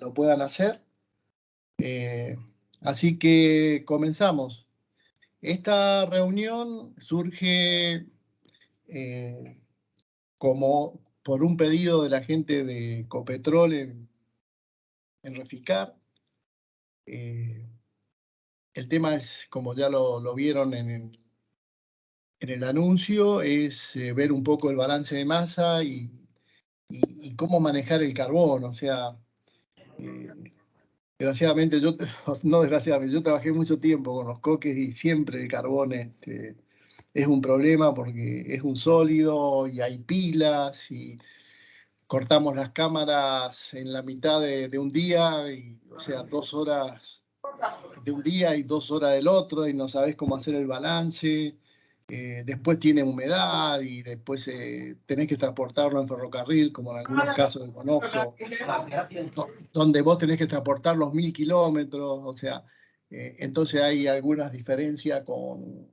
lo puedan hacer. Así que comenzamos. Esta reunión surge como por un pedido de la gente de Copetrol en Reficar. El tema es, como ya lo vieron en el anuncio, es ver un poco el balance de masa y cómo manejar el carbón. O sea, desgraciadamente, no desgraciadamente, yo trabajé mucho tiempo con los coques y siempre el carbón es un problema porque es un sólido y hay pilas y cortamos las cámaras en la mitad de un día, o sea, 2 horas de un día y 2 horas del otro y no sabes cómo hacer el balance. Después tiene humedad y después tenés que transportarlo en ferrocarril, como en algunos casos que conozco, donde vos tenés que transportar los 1000 kilómetros. O sea, entonces hay algunas diferencias con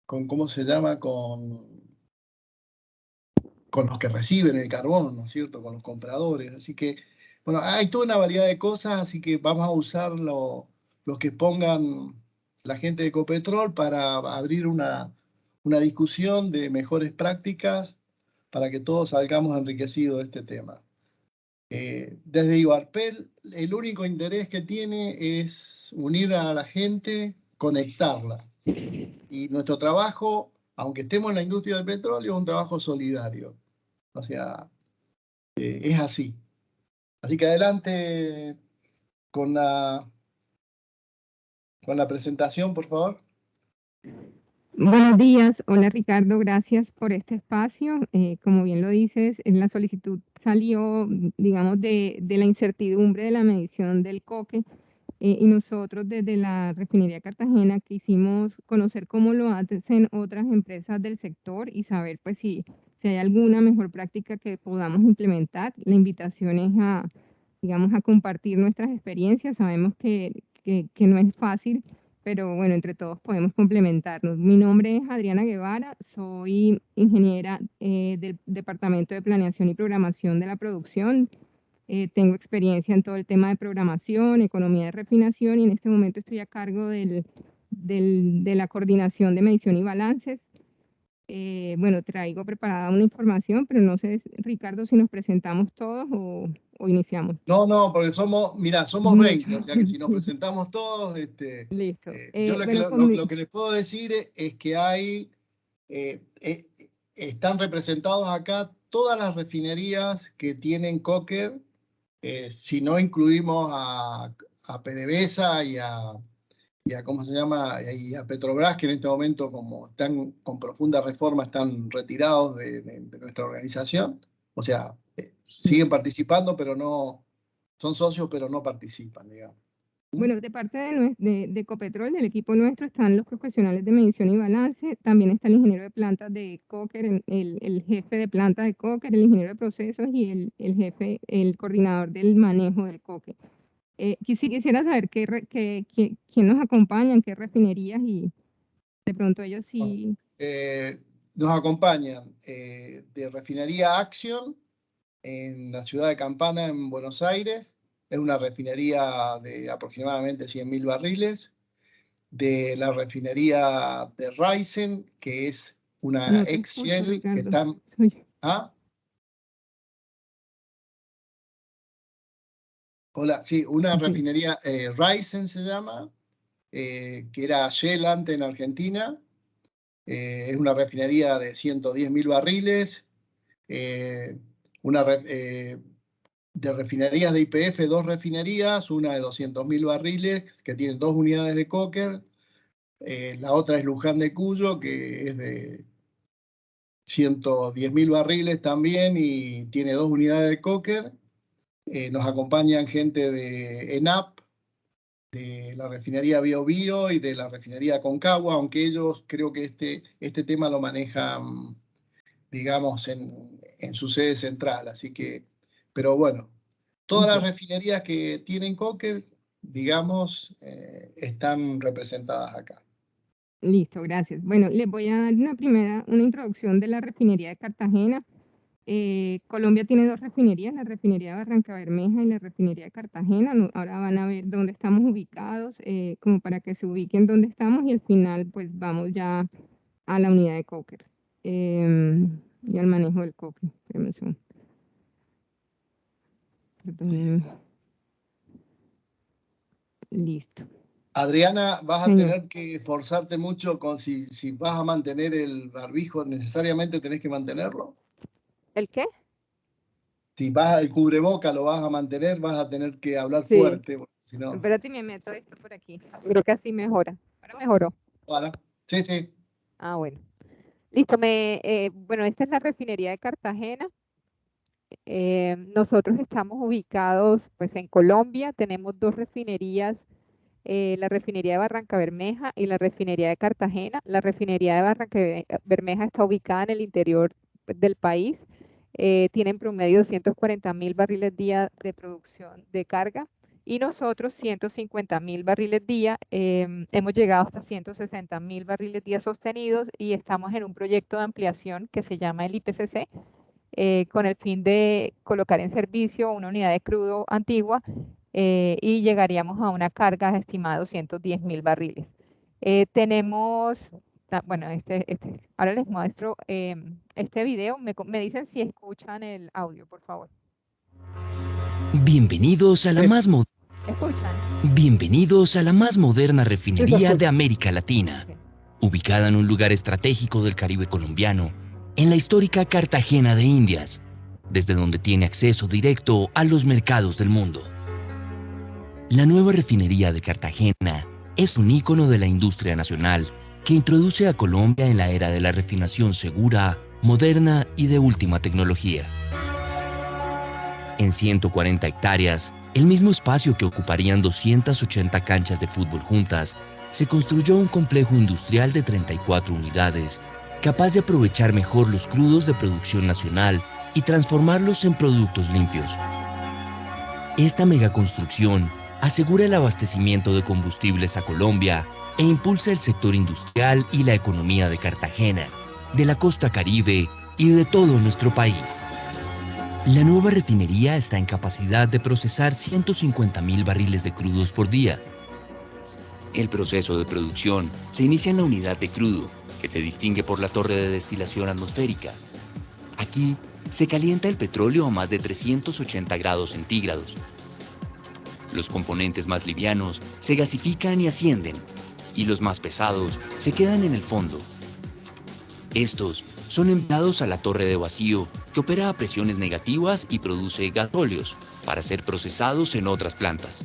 ¿cómo se llama? Con los que reciben el carbón, ¿no es cierto? Con los compradores. Así que, bueno, hay toda una variedad de cosas, así que vamos a usar lo que pongan la gente de Ecopetrol para abrir una discusión de mejores prácticas para que todos salgamos enriquecidos de este tema. Desde Ibarpel, el único interés que tiene es unir a la gente, conectarla. Y nuestro trabajo, aunque estemos en la industria del petróleo, es un trabajo solidario. O sea, es así. Así que adelante con la presentación, por favor. Buenos días, hola Ricardo, gracias por este espacio. Como bien lo dices, en la solicitud salió, digamos, de la incertidumbre de la medición del coque, y nosotros desde la Refinería Cartagena quisimos conocer cómo lo hacen otras empresas del sector y saber pues si hay alguna mejor práctica que podamos implementar. La invitación es digamos, a compartir nuestras experiencias. Sabemos que no es fácil, pero bueno, entre todos podemos complementarnos. Mi nombre es Adriana Guevara, soy ingeniera del Departamento de Planeación y Programación de la Producción. Tengo experiencia en todo el tema de programación, economía de refinación y en este momento estoy a cargo de la coordinación de medición y balances. Bueno, traigo preparada una información, pero no sé, Ricardo, si nos presentamos todos o iniciamos. No, porque somos 20, o sea que si nos presentamos todos, Listo. yo Bueno, lo que les puedo decir es que están representados acá todas las refinerías que tienen coker, si no incluimos a PDVSA y a ¿cómo se llama? Y a Petrobras, que en este momento, como están con profunda reforma, están retirados de nuestra organización. O sea, siguen participando, pero no, son socios, pero no participan, digamos. Bueno, de parte de Ecopetrol, del equipo nuestro, están los profesionales de medición y balance, también está el ingeniero de plantas de Coker, el jefe de planta de Coker, el ingeniero de procesos y el coordinador del manejo del Coker. Si quisiera saber quién nos acompaña, en qué refinerías y de pronto ellos sí. Nos acompañan de Refinería Action en la ciudad de Campana, en Buenos Aires. Es una refinería de aproximadamente 100.000 barriles. De la refinería de Raisen, que es una No te ex escucho, Shell que Ricardo. está... ¿Ah? Hola, sí, una refinería, Raisen se llama, que era Shell antes en Argentina. Es una refinería de 110.000 barriles. De refinerías de YPF, 2 refinerías, una de 200.000 barriles, que tiene 2 unidades de coker. La otra es Luján de Cuyo, que es de 110.000 barriles también y tiene 2 unidades de coker. Nos acompañan gente de ENAP, de la refinería Bio Bio y de la refinería Concagua, aunque ellos creo que este tema lo manejan, digamos, en su sede central. Así que, pero bueno, todas las refinerías que tienen coker, digamos, están representadas acá. Listo, gracias. Bueno, les voy a dar una introducción de la refinería de Cartagena. Colombia tiene 2 refinerías, la refinería de Barrancabermeja y la refinería de Cartagena. Ahora van a ver dónde estamos ubicados, como para que se ubiquen dónde estamos, y al final pues vamos ya a la unidad de coker y al manejo del coque. Espérenme un segundo. Perdónenme. Listo. Adriana, vas a Señor. tener que esforzarte mucho con si vas a mantener el barbijo, necesariamente tenés que mantenerlo. ¿El qué? Si vas el cubreboca lo vas a mantener, vas a tener que hablar Sí. fuerte, porque si no. Espérate, me meto esto por aquí. Creo que así mejora. Ahora mejoró. Bueno, sí, sí. Ah, bueno. Listo, bueno, esta es la refinería de Cartagena. Nosotros estamos ubicados pues en Colombia, tenemos 2 refinerías, la refinería de Barrancabermeja y la refinería de Cartagena. La refinería de Barrancabermeja está ubicada en el interior del país, tienen promedio 240.000 barriles día de producción de carga, y nosotros 150.000 barriles día, hemos llegado hasta 160.000 barriles día sostenidos, y estamos en un proyecto de ampliación que se llama el IPCC, con el fin de colocar en servicio una unidad de crudo antigua, y llegaríamos a una carga estimada de 210.000 barriles. Tenemos, bueno, ahora les muestro este video. Me dicen si escuchan el audio, por favor. Bienvenidos a la más ¿Escuchan? Bienvenidos a la más moderna Sí, se refinería escucha. de América Latina, ubicada en un lugar estratégico del Caribe colombiano, en la histórica Cartagena de Indias, desde donde tiene acceso directo a los mercados del mundo. La nueva refinería de Cartagena es un ícono de la industria nacional que introduce a Colombia en la era de la refinación segura, moderna y de última tecnología. En 140 hectáreas, el mismo espacio que ocuparían 280 canchas de fútbol juntas, se construyó un complejo industrial de 34 unidades, capaz de aprovechar mejor los crudos de producción nacional y transformarlos en productos limpios. Esta megaconstrucción asegura el abastecimiento de combustibles a Colombia e impulsa el sector industrial y la economía de Cartagena, de la costa Caribe y de todo nuestro país. La nueva refinería está en capacidad de procesar 150.000 barriles de crudos por día. El proceso de producción se inicia en la unidad de crudo, que se distingue por la torre de destilación atmosférica. Aquí se calienta el petróleo a más de 380 grados centígrados. Los componentes más livianos se gasifican y ascienden, y los más pesados se quedan en el fondo. Estos son enviados a la torre de vacío, que opera a presiones negativas y produce gasóleos para ser procesados en otras plantas.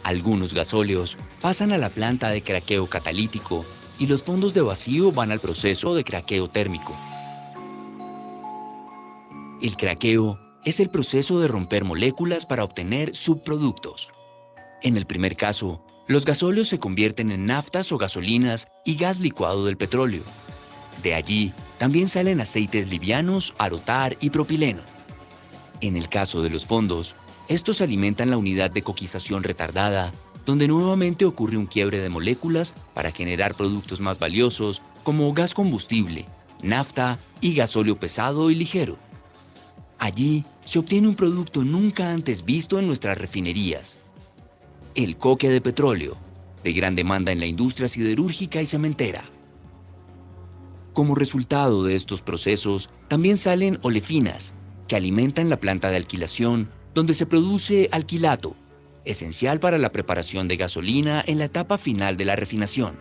Algunos gasóleos pasan a la planta de craqueo catalítico y los fondos de vacío van al proceso de craqueo térmico. El craqueo es el proceso de romper moléculas para obtener subproductos. En el primer caso, los gasóleos se convierten en naftas o gasolinas y gas licuado del petróleo. De allí también salen aceites livianos, arotar y propileno. En el caso de los fondos, estos alimentan la unidad de coquización retardada, donde nuevamente ocurre un quiebre de moléculas para generar productos más valiosos como gas combustible, nafta y gasóleo pesado y ligero. Allí se obtiene un producto nunca antes visto en nuestras refinerías: el coque de petróleo, de gran demanda en la industria siderúrgica y cementera. Como resultado de estos procesos, también salen olefinas, que alimentan la planta de alquilación, donde se produce alquilato, esencial para la preparación de gasolina en la etapa final de la refinación.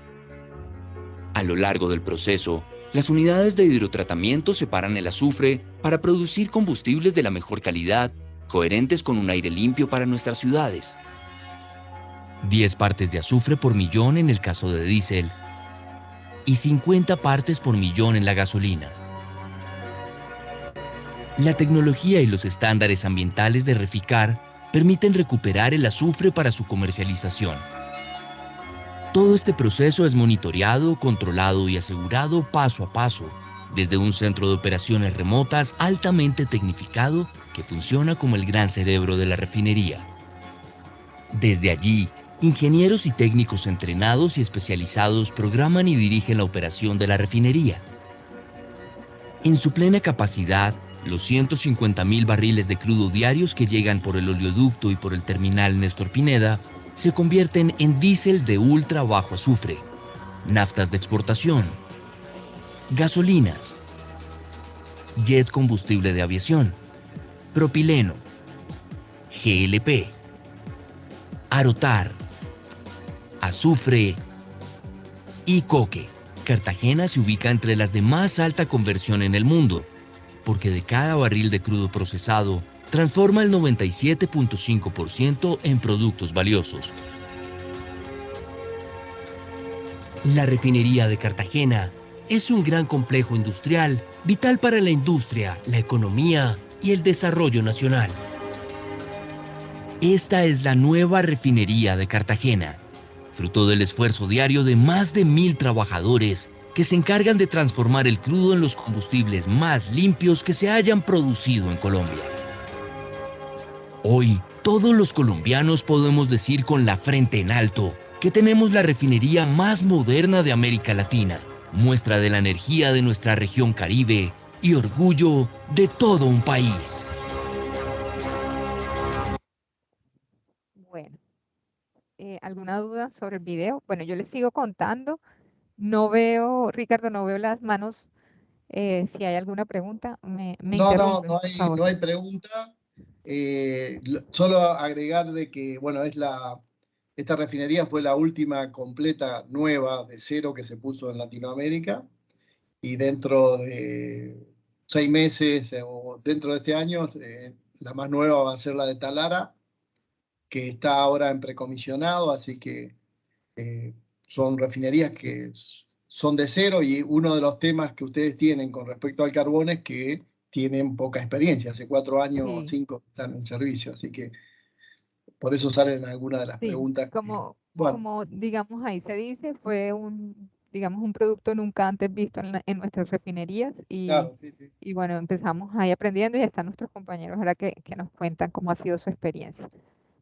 A lo largo del proceso, las unidades de hidrotratamiento separan el azufre para producir combustibles de la mejor calidad, coherentes con un aire limpio para nuestras ciudades. 10 partes de azufre por millón en el caso de diésel y 50 partes por millón en la gasolina. La tecnología y los estándares ambientales de Reficar permiten recuperar el azufre para su comercialización. Todo este proceso es monitoreado, controlado y asegurado paso a paso, desde un centro de operaciones remotas altamente tecnificado que funciona como el gran cerebro de la refinería. Desde allí, ingenieros y técnicos entrenados y especializados programan y dirigen la operación de la refinería. En su plena capacidad, Los 150.000 barriles de crudo diarios que llegan por el oleoducto y por el terminal Néstor Pineda se convierten en diésel de ultra bajo azufre, naftas de exportación, gasolinas, jet combustible de aviación, propileno, GLP, arotar, azufre y coque. Cartagena se ubica entre las de más alta conversión en el mundo, porque de cada barril de crudo procesado, transforma el 97.5% en productos valiosos. La refinería de Cartagena es un gran complejo industrial vital para la industria, la economía y el desarrollo nacional. Esta es la nueva refinería de Cartagena, fruto del esfuerzo diario de más de 1.000 trabajadores que se encargan de transformar el crudo en los combustibles más limpios que se hayan producido en Colombia. Hoy, todos los colombianos podemos decir con la frente en alto que tenemos la refinería más moderna de América Latina, muestra de la energía de nuestra región Caribe y orgullo de todo un país. Bueno, ¿alguna duda sobre el video? Bueno, yo les sigo contando. No veo, Ricardo, no veo las manos. Si hay alguna pregunta, me No, interrumpen, por favor. no hay pregunta. Solo agregar de que, bueno, esta refinería fue la última completa nueva de cero que se puso en Latinoamérica, y dentro de 6 meses o dentro de este año, la más nueva va a ser la de Talara, que está ahora en precomisionado, así que son refinerías que son de cero, y uno de los temas que ustedes tienen con respecto al carbón es que tienen poca experiencia, hace 4 años o Sí, 5 que están en servicio, así que por eso salen algunas de las sí, preguntas que, bueno, como digamos ahí se dice, fue digamos, un producto nunca antes visto en nuestras refinerías claro, sí, sí. y bueno, empezamos ahí aprendiendo y están nuestros compañeros ahora que nos cuentan cómo ha sido su experiencia.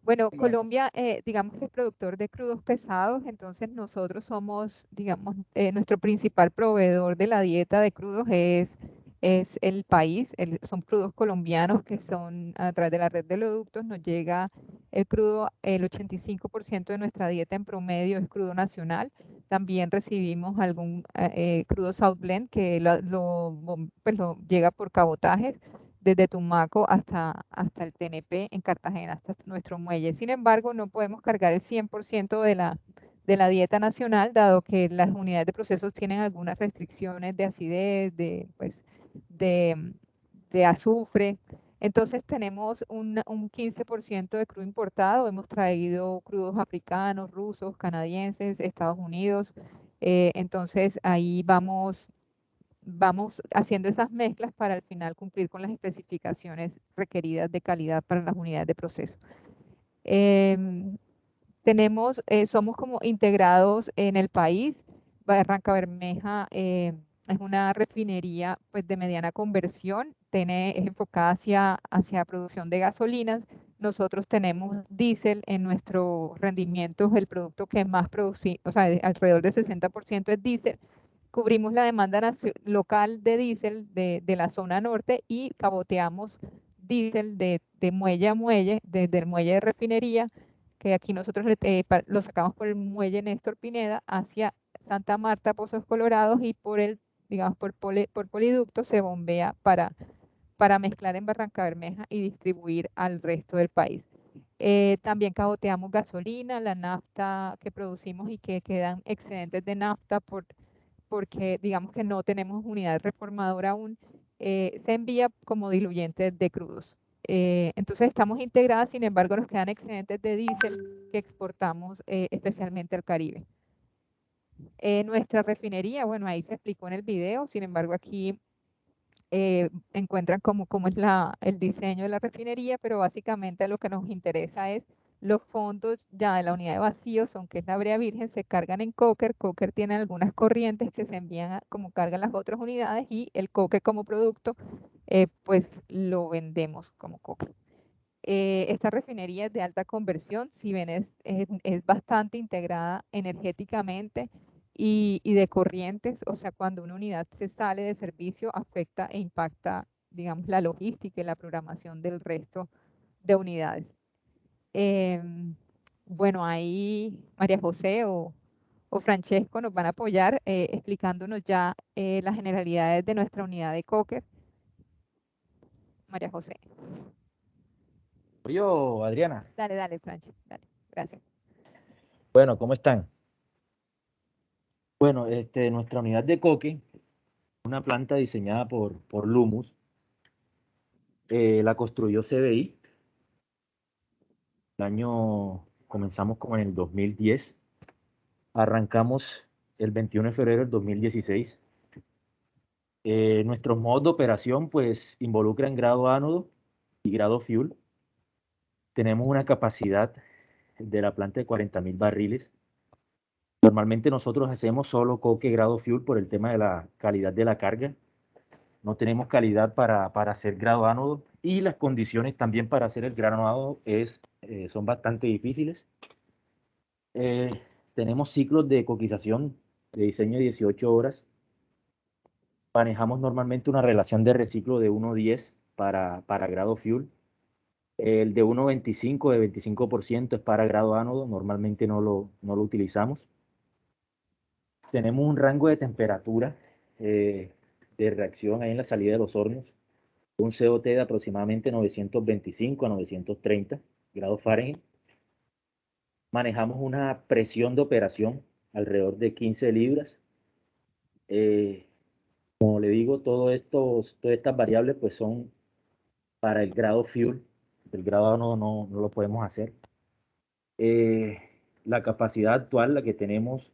Bueno, Bueno, Colombia, digamos que es productor de crudos pesados, entonces nosotros somos, digamos, nuestro principal proveedor de la dieta de crudos es el país, son crudos colombianos que son a través de la red de oleoductos, nos llega el crudo, el 85% de nuestra dieta en promedio es crudo nacional. También recibimos algún crudo South Blend que pues lo llega por cabotajes desde Tumaco hasta el TNP en Cartagena, hasta nuestro muelle. Sin embargo, no podemos cargar el 100% de la dieta nacional, dado que las unidades de procesos tienen algunas restricciones de acidez, de, de azufre. Entonces tenemos un 15% de crudo importado. Hemos traído crudos africanos, rusos, canadienses, Estados Unidos. Entonces ahí vamos haciendo esas mezclas para al final cumplir con las especificaciones requeridas de calidad para las unidades de proceso. Somos como integrados en el país. Barranca Bermeja es una refinería pues, de mediana conversión, es enfocada hacia producción de gasolinas. Nosotros tenemos diésel en nuestro rendimiento, el producto que más producimos, o sea, alrededor del 60% es diésel. Cubrimos la demanda local de diésel de la zona norte y caboteamos diésel de muelle a muelle, desde el muelle de refinería, que aquí nosotros lo sacamos por el muelle Néstor Pineda hacia Santa Marta, Pozos Colorados, y digamos, por poliducto se bombea para mezclar en Barranca Bermeja y distribuir al resto del país. También caboteamos gasolina, la nafta que producimos y que quedan excedentes de nafta porque digamos que no tenemos unidad reformadora aún, se envía como diluyente de crudos. Entonces estamos integradas, sin embargo nos quedan excedentes de diésel que exportamos especialmente al Caribe. Nuestra refinería, bueno, ahí se explicó en el video, sin embargo aquí encuentran cómo es el diseño de la refinería, pero básicamente lo que nos interesa es los fondos ya de la unidad de vacío, son que es la brea virgen, se cargan en coker. Coker tiene algunas corrientes que se envían como cargan las otras unidades, y el coque como producto, pues lo vendemos como coque. Esta refinería es de alta conversión, si ven es bastante integrada energéticamente y de corrientes, o sea, cuando una unidad se sale de servicio afecta e impacta digamos, la logística y la programación del resto de unidades. Bueno, ahí María José o Francesco nos van a apoyar explicándonos ya las generalidades de nuestra unidad de Cocker. María José. Yo, Adriana. Dale, Francesco, dale. Gracias. Bueno, ¿cómo están? Bueno, nuestra unidad de coque, una planta diseñada por Lumus, la construyó CBI. Comenzamos como en el 2010. Arrancamos el 21 de febrero del 2016. Nuestros modos de operación, pues, involucran grado ánodo y grado fuel. Tenemos una capacidad de la planta de 40.000 barriles. Normalmente nosotros hacemos solo coque grado fuel por el tema de la calidad de la carga. No tenemos calidad para hacer grado ánodo y las condiciones también para hacer el grado ánodo son bastante difíciles. Tenemos ciclos de coquización de diseño de 18 horas. Manejamos normalmente una relación de reciclo de 1:10 para grado fuel. El de 1:25 de 25% es para grado ánodo, normalmente no lo utilizamos. Tenemos un rango de temperatura de reacción ahí en la salida de los hornos, un COT de aproximadamente 925 a 930 grados Fahrenheit. Manejamos una presión de operación alrededor de 15 libras. Como le digo, todas estas variables pues son para el grado fuel. El grado no lo podemos hacer. La capacidad actual, la que tenemos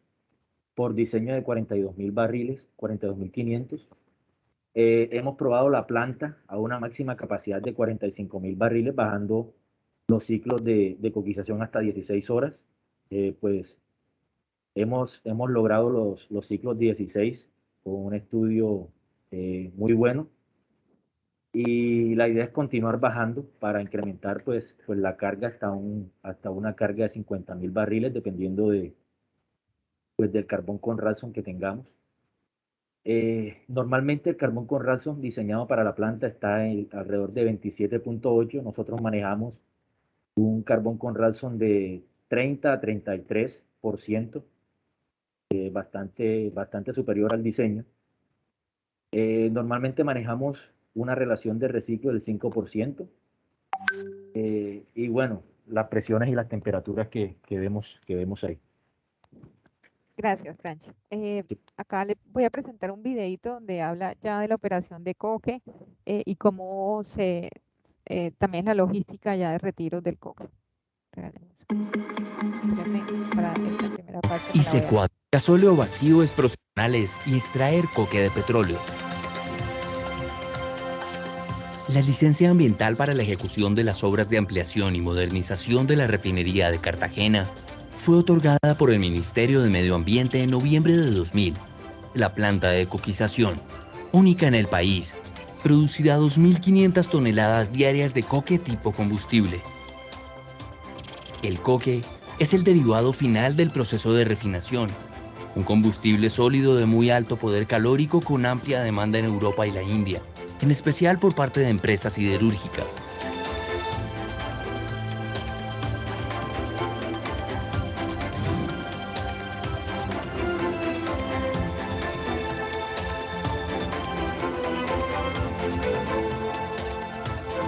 por diseño de 42.000 barriles, 42.500. Hemos probado la planta a una máxima capacidad de 45.000 barriles, bajando los ciclos de coquización hasta 16 horas. Pues hemos logrado los ciclos 16 con un estudio muy bueno. Y la idea es continuar bajando para incrementar pues la carga hasta una carga de 50.000 barriles, dependiendo del carbón con Ralson que tengamos. Normalmente el carbón con Ralson diseñado para la planta está alrededor de 27.8. Nosotros manejamos un carbón con Ralson de 30 a 33%, bastante superior al diseño. Normalmente manejamos una relación de reciclo del 5%. Y bueno, las presiones y las temperaturas que vemos ahí. Gracias, Franchi. Acá le voy a presentar un videito donde habla ya de la operación de coque y cómo también la logística ya de retiro del coque. Para esta primera parte. IC4, gasóleo vacío es profesionales y extraer coque de petróleo. La licencia ambiental para la ejecución de las obras de ampliación y modernización de la refinería de Cartagena fue otorgada por el Ministerio de Medio Ambiente en noviembre de 2000. La planta de coquización, única en el país, producirá 2.500 toneladas diarias de coque tipo combustible. El coque es el derivado final del proceso de refinación, un combustible sólido de muy alto poder calórico con amplia demanda en Europa y la India, en especial por parte de empresas siderúrgicas.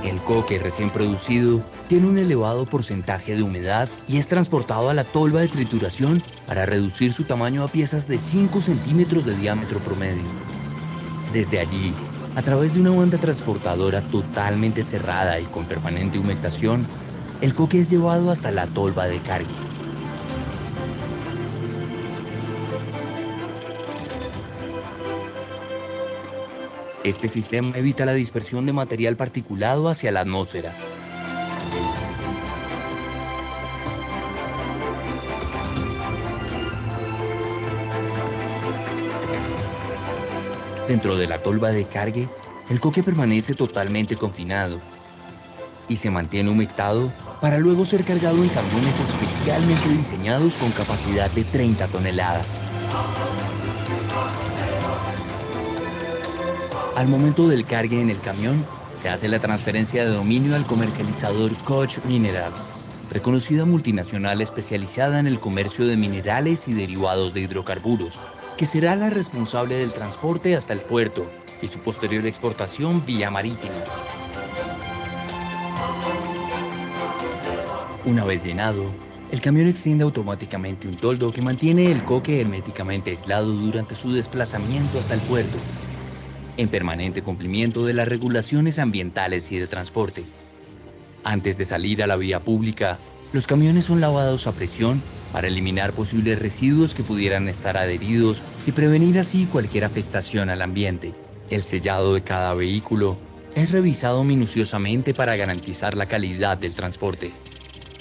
El coque recién producido tiene un elevado porcentaje de humedad y es transportado a la tolva de trituración para reducir su tamaño a piezas de 5 centímetros de diámetro promedio. Desde allí, a través de una banda transportadora totalmente cerrada y con permanente humectación, el coque es llevado hasta la tolva de cargue. Este sistema evita la dispersión de material particulado hacia la atmósfera. Dentro de la tolva de cargue, el coque permanece totalmente confinado y se mantiene humectado para luego ser cargado en camiones especialmente diseñados con capacidad de 30 toneladas. Al momento del cargue en el camión, se hace la transferencia de dominio al comercializador Koch Minerals, reconocida multinacional especializada en el comercio de minerales y derivados de hidrocarburos, que será la responsable del transporte hasta el puerto y su posterior exportación vía marítima. Una vez llenado, el camión extiende automáticamente un toldo que mantiene el coque herméticamente aislado durante su desplazamiento hasta el puerto, en permanente cumplimiento de las regulaciones ambientales y de transporte. Antes de salir a la vía pública, los camiones son lavados a presión para eliminar posibles residuos que pudieran estar adheridos y prevenir así cualquier afectación al ambiente. El sellado de cada vehículo es revisado minuciosamente para garantizar la calidad del transporte.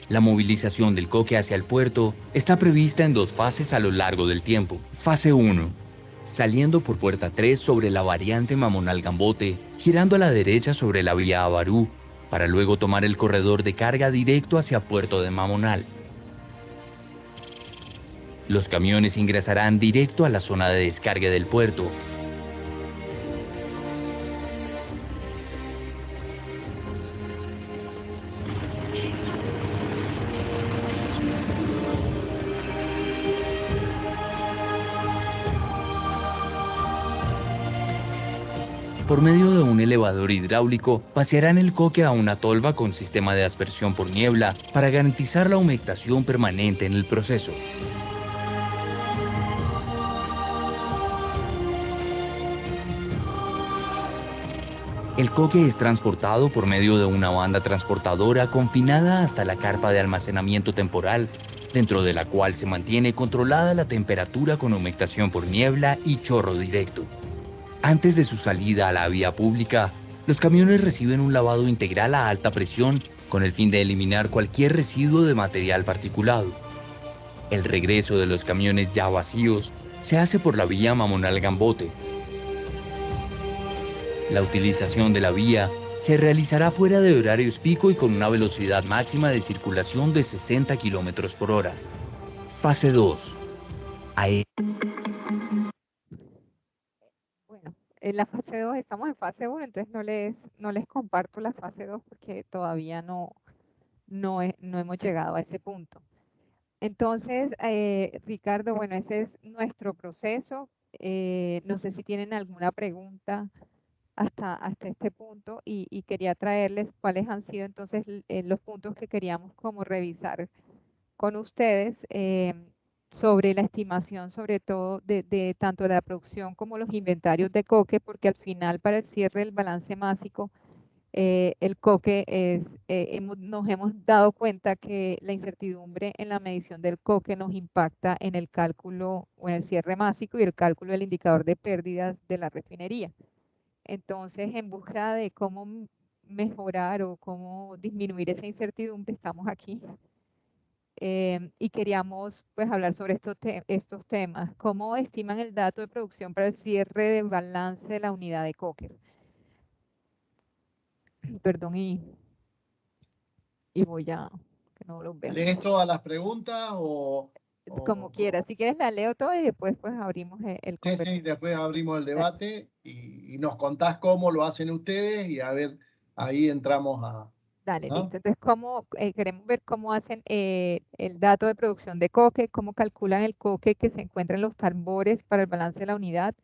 La movilización del coque hacia el puerto está prevista en 2 fases a lo largo del tiempo. Fase 1. Saliendo por puerta 3 sobre la variante Mamonal-Gambote, girando a la derecha sobre la vía Avarú, para luego tomar el corredor de carga directo hacia Puerto de Mamonal. Los camiones ingresarán directo a la zona de descarga del puerto. Por medio de un elevador hidráulico, pasearán el coque a una tolva con sistema de aspersión por niebla para garantizar la humectación permanente en el proceso. El coque es transportado por medio de una banda transportadora confinada hasta la carpa de almacenamiento temporal, dentro de la cual se mantiene controlada la temperatura con humectación por niebla y chorro directo. Antes de su salida a la vía pública, los camiones reciben un lavado integral a alta presión con el fin de eliminar cualquier residuo de material particulado. El regreso de los camiones ya vacíos se hace por la vía Mamonal-Gambote. La utilización de la vía se realizará fuera de horarios pico y con una velocidad máxima de circulación de 60 km por hora. Fase 2. Bueno, en la fase 2 estamos en fase 1, entonces no les comparto la fase 2 porque todavía no hemos llegado a ese punto. Entonces, Ricardo, bueno, ese es nuestro proceso. No sé si tienen alguna pregunta hasta este punto y quería traerles cuáles han sido entonces los puntos que queríamos como revisar con ustedes sobre la estimación, sobre todo de tanto la producción como los inventarios de coque, porque al final para el cierre del balance másico, el coque nos hemos dado cuenta que la incertidumbre en la medición del coque nos impacta en el cálculo o en el cierre másico y el cálculo del indicador de pérdidas de la refinería. Entonces, en busca de cómo mejorar o cómo disminuir esa incertidumbre, estamos aquí. Y queríamos pues hablar sobre estos temas. ¿Cómo estiman el dato de producción para el cierre de balance de la unidad de coque? Perdón, y voy a, que no lo veo. ¿Lees todas las preguntas Como quieras, si quieres la leo toda y después pues abrimos el Sí, sí, después abrimos el debate y nos contás cómo lo hacen ustedes y a ver, ahí entramos a... Dale, ¿no? listo. Entonces, queremos ver cómo hacen el dato de producción de coque, cómo calculan el coque que se encuentra en los tambores para el balance de la unidad.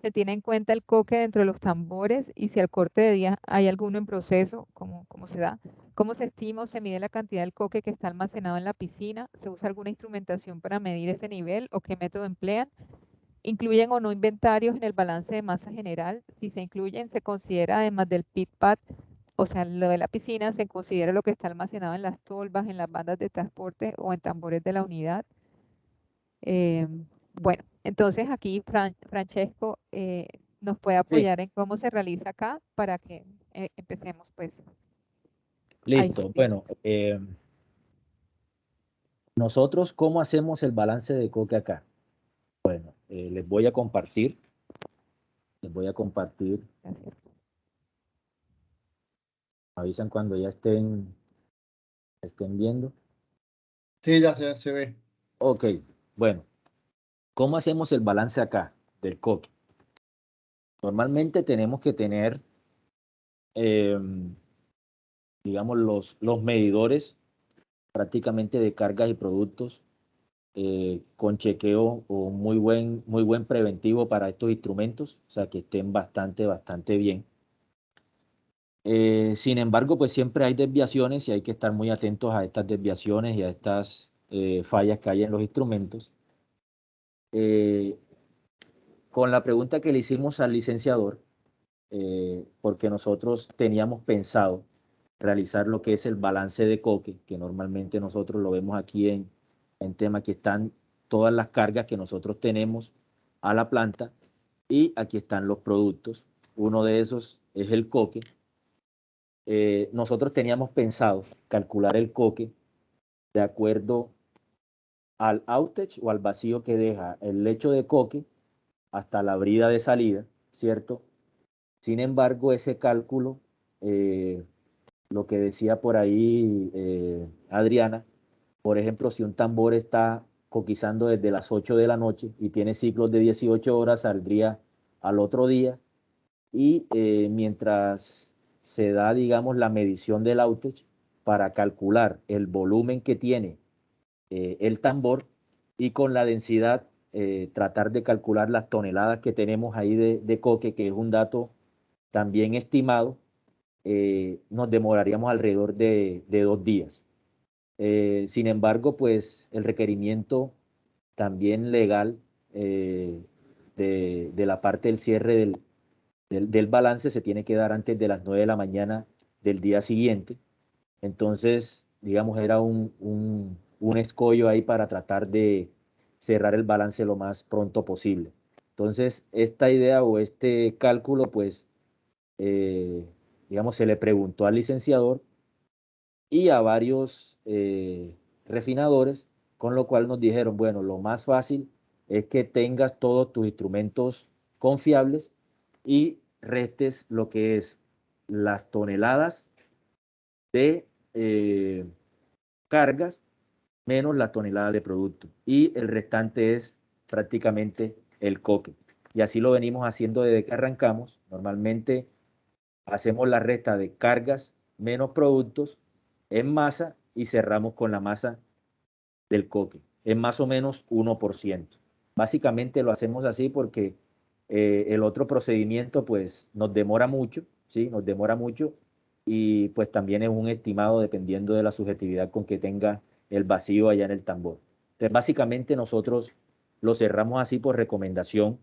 Se tiene en cuenta el coque dentro de los tambores y si al corte de día hay alguno en proceso, cómo se da. ¿Cómo se estima o se mide la cantidad del coque que está almacenado en la piscina? ¿Se usa alguna instrumentación para medir ese nivel o qué método emplean? ¿Incluyen o no inventarios en el balance de masa general? Si se incluyen, se considera además del pit pad, o sea, lo de la piscina, se considera lo que está almacenado en las tolvas, en las bandas de transporte o en tambores de la unidad. Bueno, entonces aquí Francesco nos puede Sí, apoyar en cómo se realiza acá para que empecemos pues a listo. discutir. Bueno, nosotros, ¿cómo hacemos el balance de coque acá? Bueno, les voy a compartir. Gracias. Avisan cuando ya estén viendo. Sí, ya se ve. Ok, bueno, ¿cómo hacemos el balance acá del coque? Normalmente tenemos que tener, digamos, los medidores prácticamente de cargas y productos con chequeo o muy buen preventivo para estos instrumentos, o sea, que estén bastante bien. Sin embargo, pues siempre hay desviaciones y hay que estar muy atentos a estas desviaciones y a estas fallas que hay en los instrumentos. Con la pregunta que le hicimos al licenciador, porque nosotros teníamos pensado realizar lo que es el balance de coque, que normalmente nosotros lo vemos aquí en tema, que están todas las cargas que nosotros tenemos a la planta y aquí están los productos. Uno de esos es el coque. Nosotros teníamos pensado calcular el coque de acuerdo al outage o al vacío que deja el lecho de coque hasta la brida de salida, ¿cierto? Sin embargo, ese cálculo, lo que decía por ahí Adriana, por ejemplo, si un tambor está coquizando desde las 8 de la noche y tiene ciclos de 18 horas, saldría al otro día y mientras se da, digamos, la medición del outage para calcular el volumen que tiene el tambor y con la densidad tratar de calcular las toneladas que tenemos ahí de coque, que es un dato también estimado, nos demoraríamos alrededor de 2 días. Sin embargo, pues el requerimiento también legal de la parte del cierre del balance se tiene que dar antes de las 9 de la mañana del día siguiente. Entonces, digamos, era un escollo ahí para tratar de cerrar el balance lo más pronto posible. Entonces, esta idea o este cálculo, pues, digamos, se le preguntó al licenciador y a varios refinadores, con lo cual nos dijeron, bueno, lo más fácil es que tengas todos tus instrumentos confiables y restes lo que es las toneladas de cargas menos la tonelada de producto y el restante es prácticamente el coque. Y así lo venimos haciendo desde que arrancamos. Normalmente hacemos la resta de cargas menos productos en masa y cerramos con la masa del coque. Es más o menos 1%. Básicamente lo hacemos así porque el otro procedimiento pues nos demora mucho, ¿sí? Nos demora mucho y pues también es un estimado dependiendo de la subjetividad con que tenga el vacío allá en el tambor. Entonces básicamente nosotros lo cerramos así por recomendación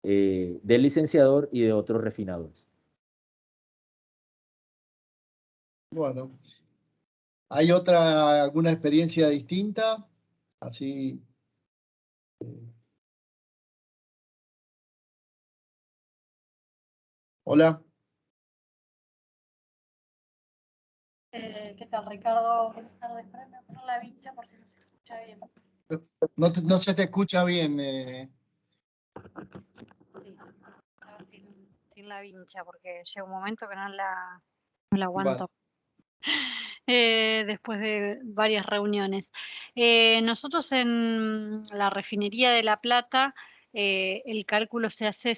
del licenciador y de otros refinadores. Bueno, ¿hay alguna experiencia distinta? Así. Hola. ¿Qué tal, Ricardo? Buenas tardes. Para poner la vincha por si no se escucha bien. No se te escucha bien. Sí, sin la vincha, porque llega un momento que no la aguanto. Después de varias reuniones. Nosotros en la refinería de La Plata, el cálculo se hace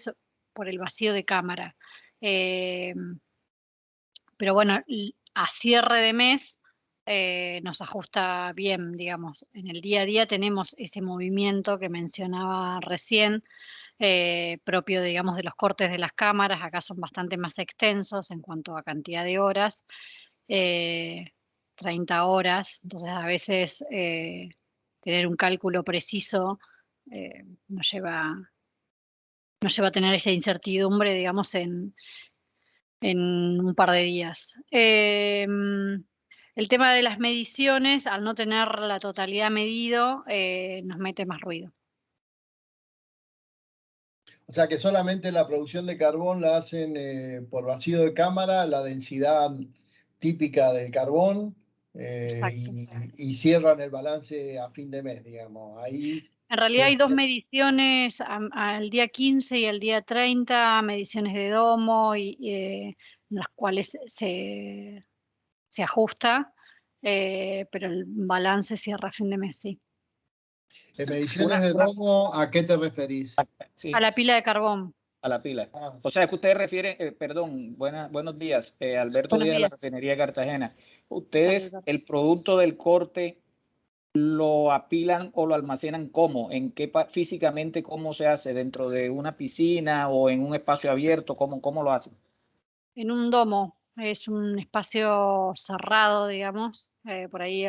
por el vacío de cámara. Pero bueno, a cierre de mes nos ajusta bien, digamos. En el día a día tenemos ese movimiento que mencionaba recién, propio, digamos, de los cortes de las cámaras. Acá son bastante más extensos en cuanto a cantidad de horas, 30 horas. Entonces, a veces tener un cálculo preciso nos lleva a tener esa incertidumbre, digamos, en un par de días. El tema de las mediciones, al no tener la totalidad medido, nos mete más ruido. O sea que solamente la producción de carbón la hacen por vacío de cámara, la densidad típica del carbón, y cierran el balance a fin de mes, digamos. Ahí en realidad hay dos mediciones, al día 15 y al día 30, mediciones de domo, y las cuales se ajusta, pero el balance cierra a fin de mes, sí. ¿En mediciones de domo a qué te referís? A la pila de carbón. a la pila. Ah, O sea, que ustedes refieren, perdón, buenos días, Alberto Buenos Díaz de la días. refinería de Cartagena. ¿Qué tal, ¿Ustedes Alberto? el producto del corte lo apilan o lo almacenan cómo? ¿En qué físicamente cómo se hace? ¿Dentro de una piscina o en un espacio abierto? ¿Cómo lo hacen? En un domo, es un espacio cerrado, digamos. Por ahí,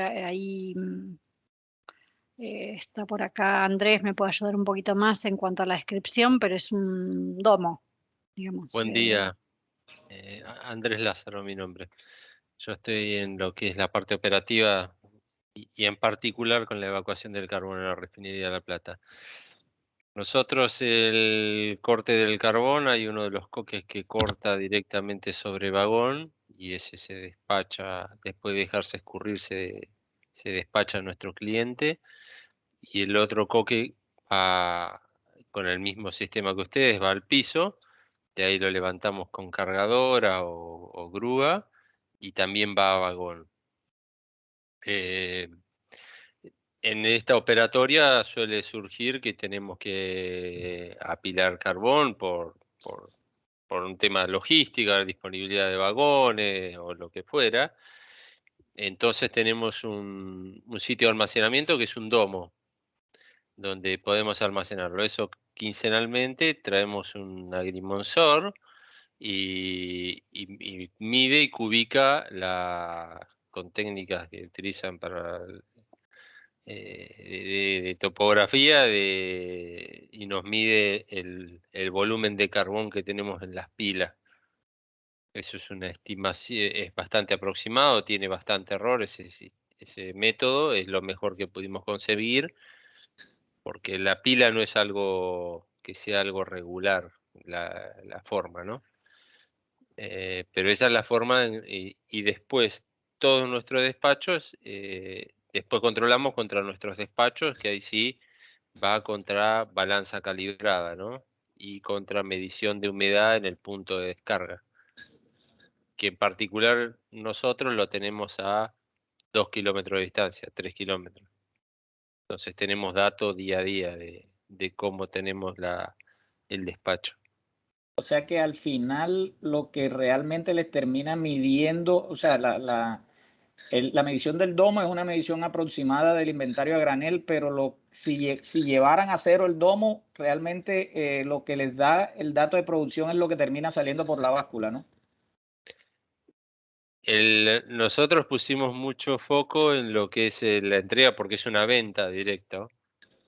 está por acá Andrés, me puede ayudar un poquito más en cuanto a la descripción, pero es un domo, digamos. Buen día, Andrés Lázaro, mi nombre. Yo estoy en lo que es la parte operativa y en particular con la evacuación del carbón en la refinería de La Plata. Nosotros el corte del carbón, hay uno de los coques que corta directamente sobre vagón y ese se despacha, después de dejarse escurrir, se despacha a nuestro cliente, y el otro coque va con el mismo sistema que ustedes, va al piso, de ahí lo levantamos con cargadora o grúa y también va a vagón. En esta operatoria suele surgir que tenemos que apilar carbón por un tema de logística, disponibilidad de vagones o lo que fuera. Entonces tenemos un sitio de almacenamiento que es un domo, donde podemos almacenarlo. Eso quincenalmente traemos un agrimonsor y mide y cubica con técnicas que utilizan para de topografía y nos mide el volumen de carbón que tenemos en las pilas. Eso es una estimación, es bastante aproximado, tiene bastante errores. Ese método es lo mejor que pudimos concebir, porque la pila no es algo que sea algo regular, la forma, ¿no? Pero esa es la forma y después todos nuestros despachos, después controlamos contra nuestros despachos, que ahí sí va contra balanza calibrada, ¿no? Y contra medición de humedad en el punto de descarga, que en particular nosotros lo tenemos a 2 kilómetros de distancia, 3 kilómetros. Entonces tenemos datos día a día de cómo tenemos el despacho. O sea que al final lo que realmente les termina midiendo, o sea, la medición del domo es una medición aproximada del inventario a granel, pero si llevaran a cero el domo, realmente lo que les da el dato de producción es lo que termina saliendo por la báscula, ¿no? Nosotros pusimos mucho foco en lo que es la entrega, porque es una venta directa,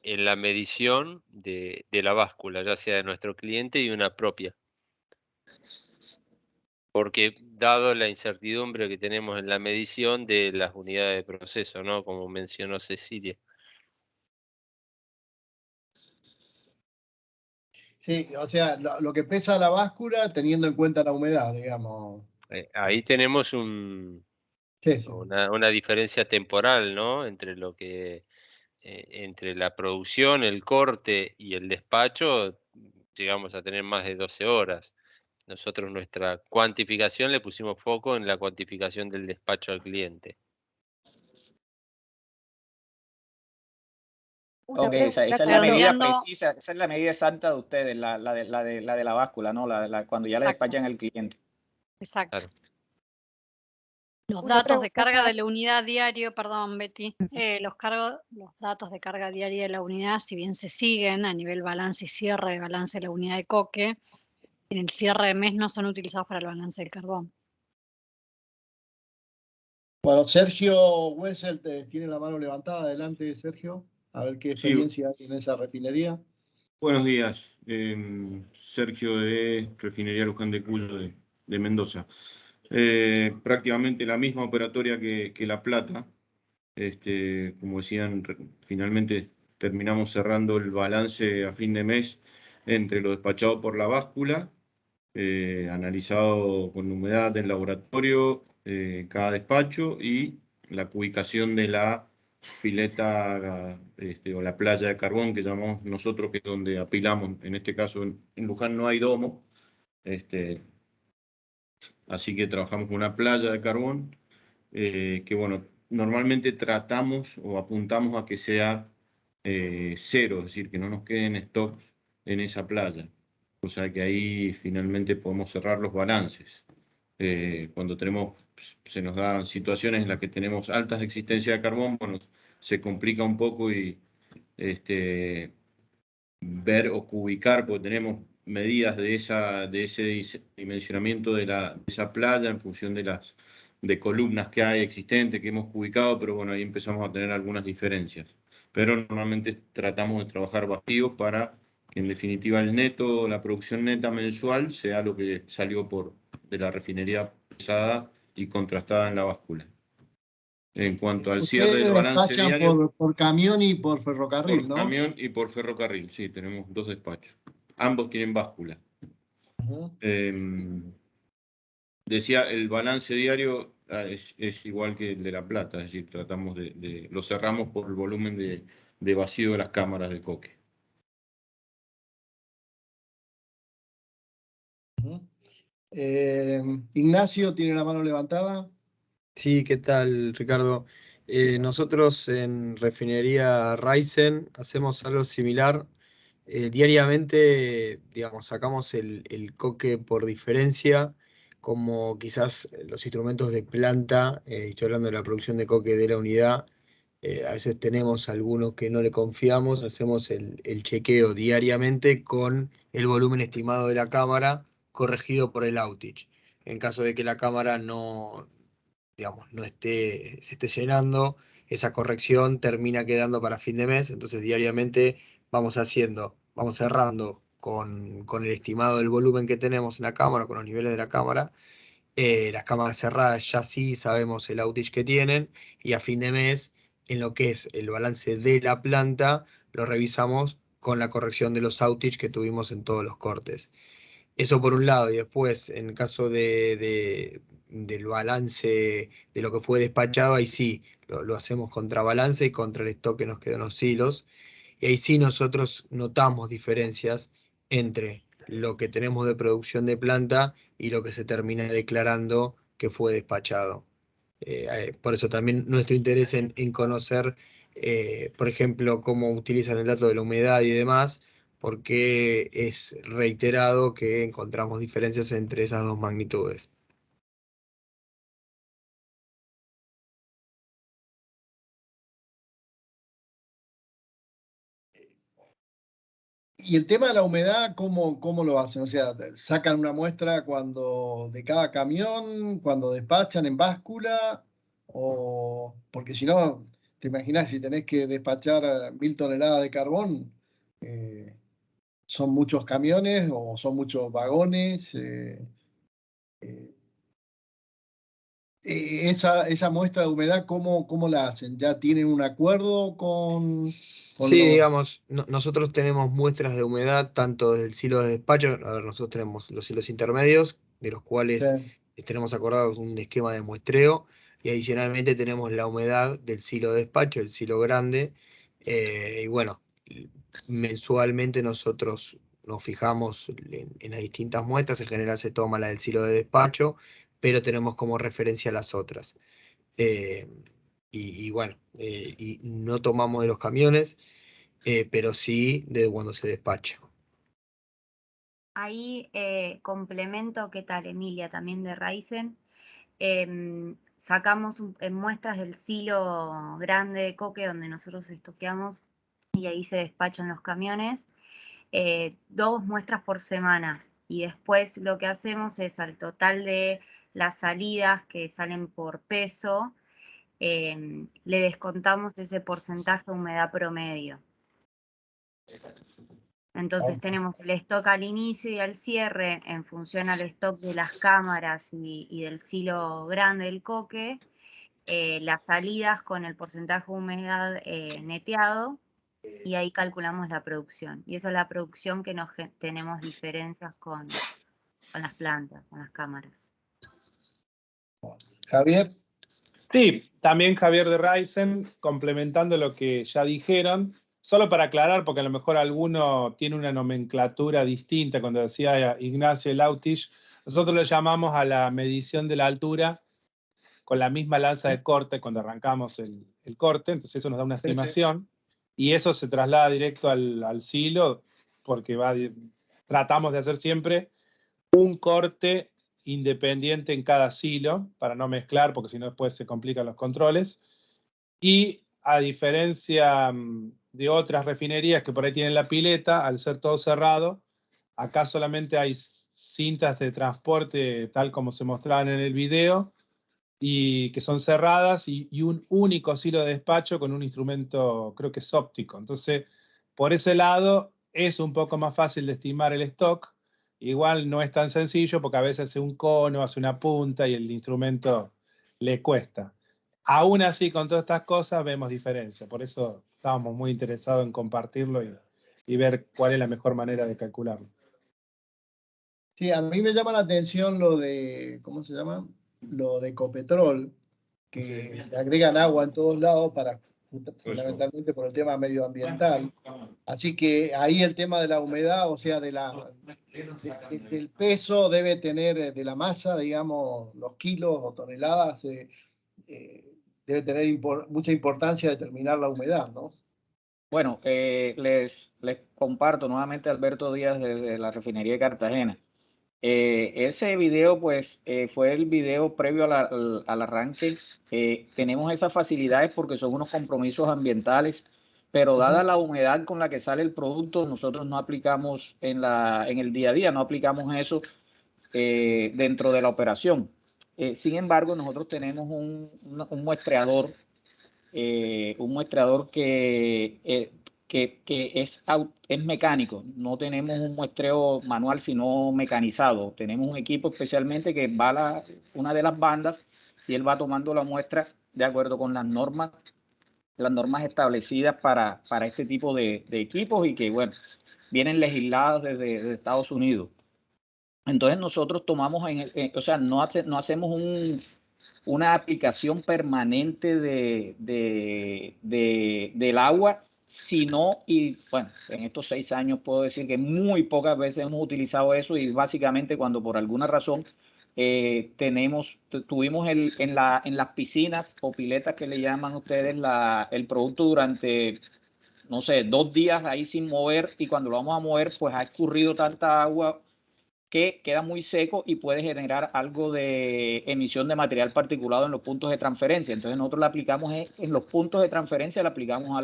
en la medición de la báscula, ya sea de nuestro cliente y una propia. Porque dado la incertidumbre que tenemos en la medición de las unidades de proceso, ¿no? Como mencionó Cecilia. sí, o sea, lo que pesa la báscula teniendo en cuenta la humedad, digamos. Ahí tenemos Sí, sí. una diferencia temporal, ¿no? Entre entre la producción, el corte y el despacho, llegamos a tener más de 12 horas. Nosotros nuestra cuantificación le pusimos foco en la cuantificación del despacho al cliente. Ok, esa es la Claro, medida mirando, precisa, esa es la medida exacta de ustedes, la de la báscula, ¿no? Cuando ya le exacto, despachan al cliente. exacto. Claro. Los Una datos de pregunta carga más. de la unidad diario, perdón, Betty, los datos de carga diaria de la unidad, si bien se siguen a nivel balance y cierre de balance de la unidad de coque, en el cierre de mes no son utilizados para el balance del carbón. Bueno, Sergio Wessel tiene la mano levantada. Adelante, Sergio. A ver qué Sí, experiencia hay en esa refinería. buenos días. Sergio de Refinería Luján de Cuyo de Mendoza. Prácticamente la misma operatoria que La Plata. Como decían, finalmente terminamos cerrando el balance a fin de mes entre lo despachado por la báscula, analizado con humedad del laboratorio, cada despacho, y la ubicación de la pileta o la playa de carbón que llamamos nosotros, que es donde apilamos. En este caso en Luján no hay domo, así que trabajamos con una playa de carbón, que bueno, normalmente tratamos o apuntamos a que sea cero, es decir, que no nos queden stocks en esa playa. O sea que ahí finalmente podemos cerrar los balances. Cuando se nos dan situaciones en las que tenemos altas existencias de carbón, bueno, se complica un poco y ver o ubicar, porque tenemos medidas de ese dimensionamiento de esa playa en función de columnas que hay existentes, que hemos ubicado, pero bueno, ahí empezamos a tener algunas diferencias. Pero normalmente tratamos de trabajar vacíos para que en definitiva el neto, la producción neta mensual sea lo que salió de la refinería pesada y contrastada en la báscula. En cuanto al cierre del Ustedes balance despachan diario, por camión y por ferrocarril, por ¿no? camión y por ferrocarril, sí, tenemos 2 despachos. Ambos tienen báscula. Decía, el balance diario es igual que el de La Plata, es decir, tratamos lo cerramos por el volumen de vacío de las cámaras de coque. Ignacio tiene la mano levantada. Sí, ¿qué tal, Ricardo? Nosotros en Refinería Raisen hacemos algo similar. Diariamente, digamos, sacamos el coque por diferencia, como quizás los instrumentos de planta, estoy hablando de la producción de coque de la unidad, a veces tenemos algunos que no le confiamos, hacemos el chequeo diariamente con el volumen estimado de la cámara corregido por el outage. En caso de que la cámara no, digamos, se esté llenando, esa corrección termina quedando para fin de mes, entonces diariamente vamos cerrando con el estimado del volumen que tenemos en la cámara, con los niveles de la cámara. Las cámaras cerradas ya sí sabemos el outage que tienen, y a fin de mes, en lo que es el balance de la planta, lo revisamos con la corrección de los outage que tuvimos en todos los cortes. Eso por un lado, y después, en caso del balance de lo que fue despachado, ahí sí, lo hacemos contra balance y contra el stock que nos quedó en los silos. Y ahí sí nosotros notamos diferencias entre lo que tenemos de producción de planta y lo que se termina declarando que fue despachado. Por eso también nuestro interés en conocer, por ejemplo, cómo utilizan el dato de la humedad y demás, porque es reiterado que encontramos diferencias entre esas dos magnitudes. Y el tema de la humedad, ¿cómo lo hacen? O sea, sacan una muestra de cada camión, cuando despachan en báscula, o porque si no, te imaginas si tenés que despachar 1000 toneladas de carbón, son muchos camiones o son muchos vagones. Esa muestra de humedad, ¿cómo la hacen? ¿Ya tienen un acuerdo con Sí, los... digamos, nosotros tenemos muestras de humedad tanto del silo de despacho, a ver, nosotros tenemos los silos intermedios, de los cuales Sí. tenemos acordados un esquema de muestreo, y adicionalmente tenemos la humedad del silo de despacho, el silo grande, y bueno, mensualmente nosotros nos fijamos en las distintas muestras, en general se toma la del silo de despacho, pero tenemos como referencia las otras. Eh, y bueno, y no tomamos de los camiones, pero sí de cuando se despacha. Ahí complemento, ¿qué tal, Emilia? También de Raisen. Sacamos muestras del silo grande de coque donde nosotros estoqueamos y ahí se despachan los camiones. 2 muestras por semana, y después lo que hacemos es al total de las salidas que salen por peso, le descontamos ese porcentaje de humedad promedio. Entonces tenemos el stock al inicio y al cierre en función al stock de las cámaras y del silo grande del coque, las salidas con el porcentaje de humedad neteado, y ahí calculamos la producción. Y esa es la producción que tenemos diferencias con las plantas, con las cámaras. Javier. Sí, también Javier de Raisen, complementando lo que ya dijeron, solo para aclarar, porque a lo mejor alguno tiene una nomenclatura distinta, cuando decía Ignacio el outage, nosotros le llamamos a la medición de la altura con la misma lanza de corte cuando arrancamos el corte, entonces eso nos da una estimación, y eso se traslada directo al silo, porque va tratamos de hacer siempre un corte independiente en cada silo para no mezclar, porque si no después se complican los controles. Y a diferencia de otras refinerías que por ahí tienen la pileta, al ser todo cerrado, acá solamente hay cintas de transporte tal como se mostraban en el video, y que son cerradas, y un único silo de despacho con un instrumento, creo que es óptico. Entonces, por ese lado, es un poco más fácil de estimar el stock. Igual no es tan sencillo porque a veces hace un cono, hace una punta y el instrumento le cuesta. Aún así, con todas estas cosas vemos diferencia. Por eso estábamos muy interesados en compartirlo y ver cuál es la mejor manera de calcularlo. Sí, a mí me llama la atención lo de, ¿cómo se llama? Lo de Ecopetrol, que le agregan agua en todos lados para fundamentalmente por el tema medioambiental. Así que ahí el tema de la humedad, o sea, del peso debe tener, de la masa, digamos, los kilos o toneladas, debe tener mucha importancia determinar la humedad, ¿no? Bueno, les comparto nuevamente a Alberto Díaz desde la refinería de Cartagena. Ese video, pues, fue el video previo al arranque. Tenemos esas facilidades porque son unos compromisos ambientales, pero dada la humedad con la que sale el producto, nosotros no aplicamos en el día a día, no aplicamos eso dentro de la operación. Sin embargo, nosotros tenemos un muestreador que es mecánico. No tenemos un muestreo manual, sino mecanizado. Tenemos un equipo especialmente que va a una de las bandas y él va tomando la muestra de acuerdo con las normas establecidas para este tipo de equipos y que, bueno, vienen legisladas desde Estados Unidos. Entonces nosotros tomamos, o sea, no hacemos una aplicación permanente del agua, sino, y bueno, en estos 6 años puedo decir que muy pocas veces hemos utilizado eso, y básicamente cuando por alguna razón tuvimos en las piscinas o piletas que le llaman ustedes el producto durante, no sé, 2 días ahí sin mover, y cuando lo vamos a mover pues ha escurrido tanta agua que queda muy seco y puede generar algo de emisión de material particulado en los puntos de transferencia. Entonces nosotros le aplicamos en los puntos de transferencia, le aplicamos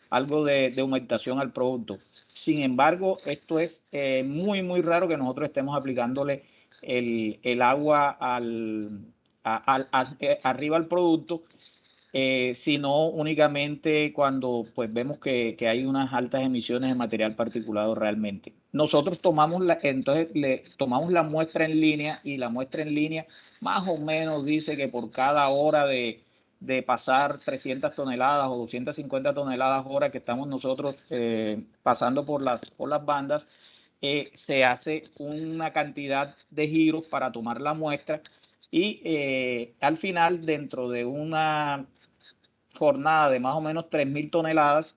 algo de humectación al producto. Sin embargo, esto es muy, muy raro que nosotros estemos aplicándole el agua arriba al producto, sino únicamente cuando pues vemos que hay unas altas emisiones de material particulado realmente. Nosotros tomamos tomamos la muestra en línea, y la muestra en línea más o menos dice que por cada hora de pasar 300 toneladas o 250 toneladas hora que estamos nosotros pasando por las bandas, se hace una cantidad de giros para tomar la muestra, y al final, dentro de una jornada de más o menos 3.000 toneladas,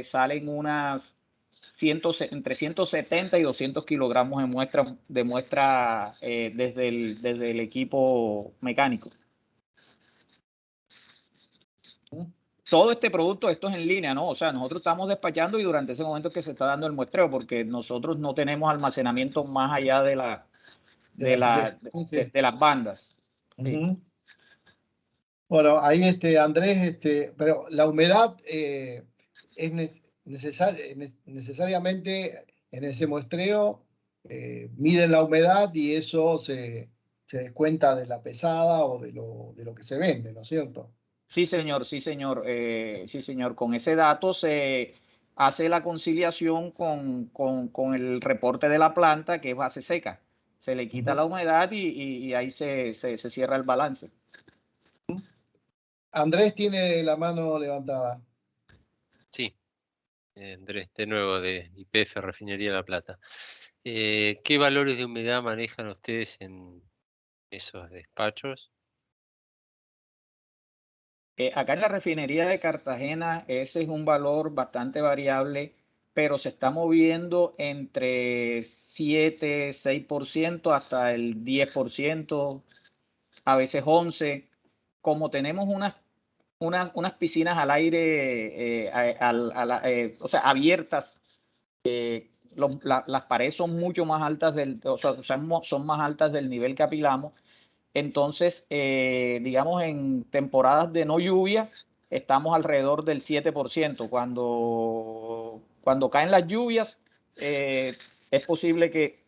salen entre 170 y 200 kilogramos de muestra desde el equipo mecánico. Todo este producto, esto es en línea, ¿no? O sea, nosotros estamos despachando y durante ese momento es que se está dando el muestreo, porque nosotros no tenemos almacenamiento más allá de las bandas. Sí. Bueno, ahí Andrés, pero la humedad es necesariamente en ese muestreo miden la humedad y eso se descuenta de la pesada o de lo que se vende, ¿no es cierto? Sí, señor, sí, señor. Sí, señor. Con ese dato se hace la conciliación con el reporte de la planta, que es base seca. Se le quita la humedad y ahí se cierra el balance. Andrés tiene la mano levantada. Sí, Andrés, de nuevo de YPF Refinería La Plata. ¿Qué valores de humedad manejan ustedes en esos despachos? Acá en la refinería de Cartagena ese es un valor bastante variable, pero se está moviendo entre 7, 6% hasta el 10%, a veces 11%. Como tenemos unas piscinas al aire, o sea, abiertas, las paredes son mucho más altas son más altas del nivel que apilamos. Entonces, digamos, en temporadas de no lluvia, estamos alrededor del 7%. Cuando caen las lluvias, es posible que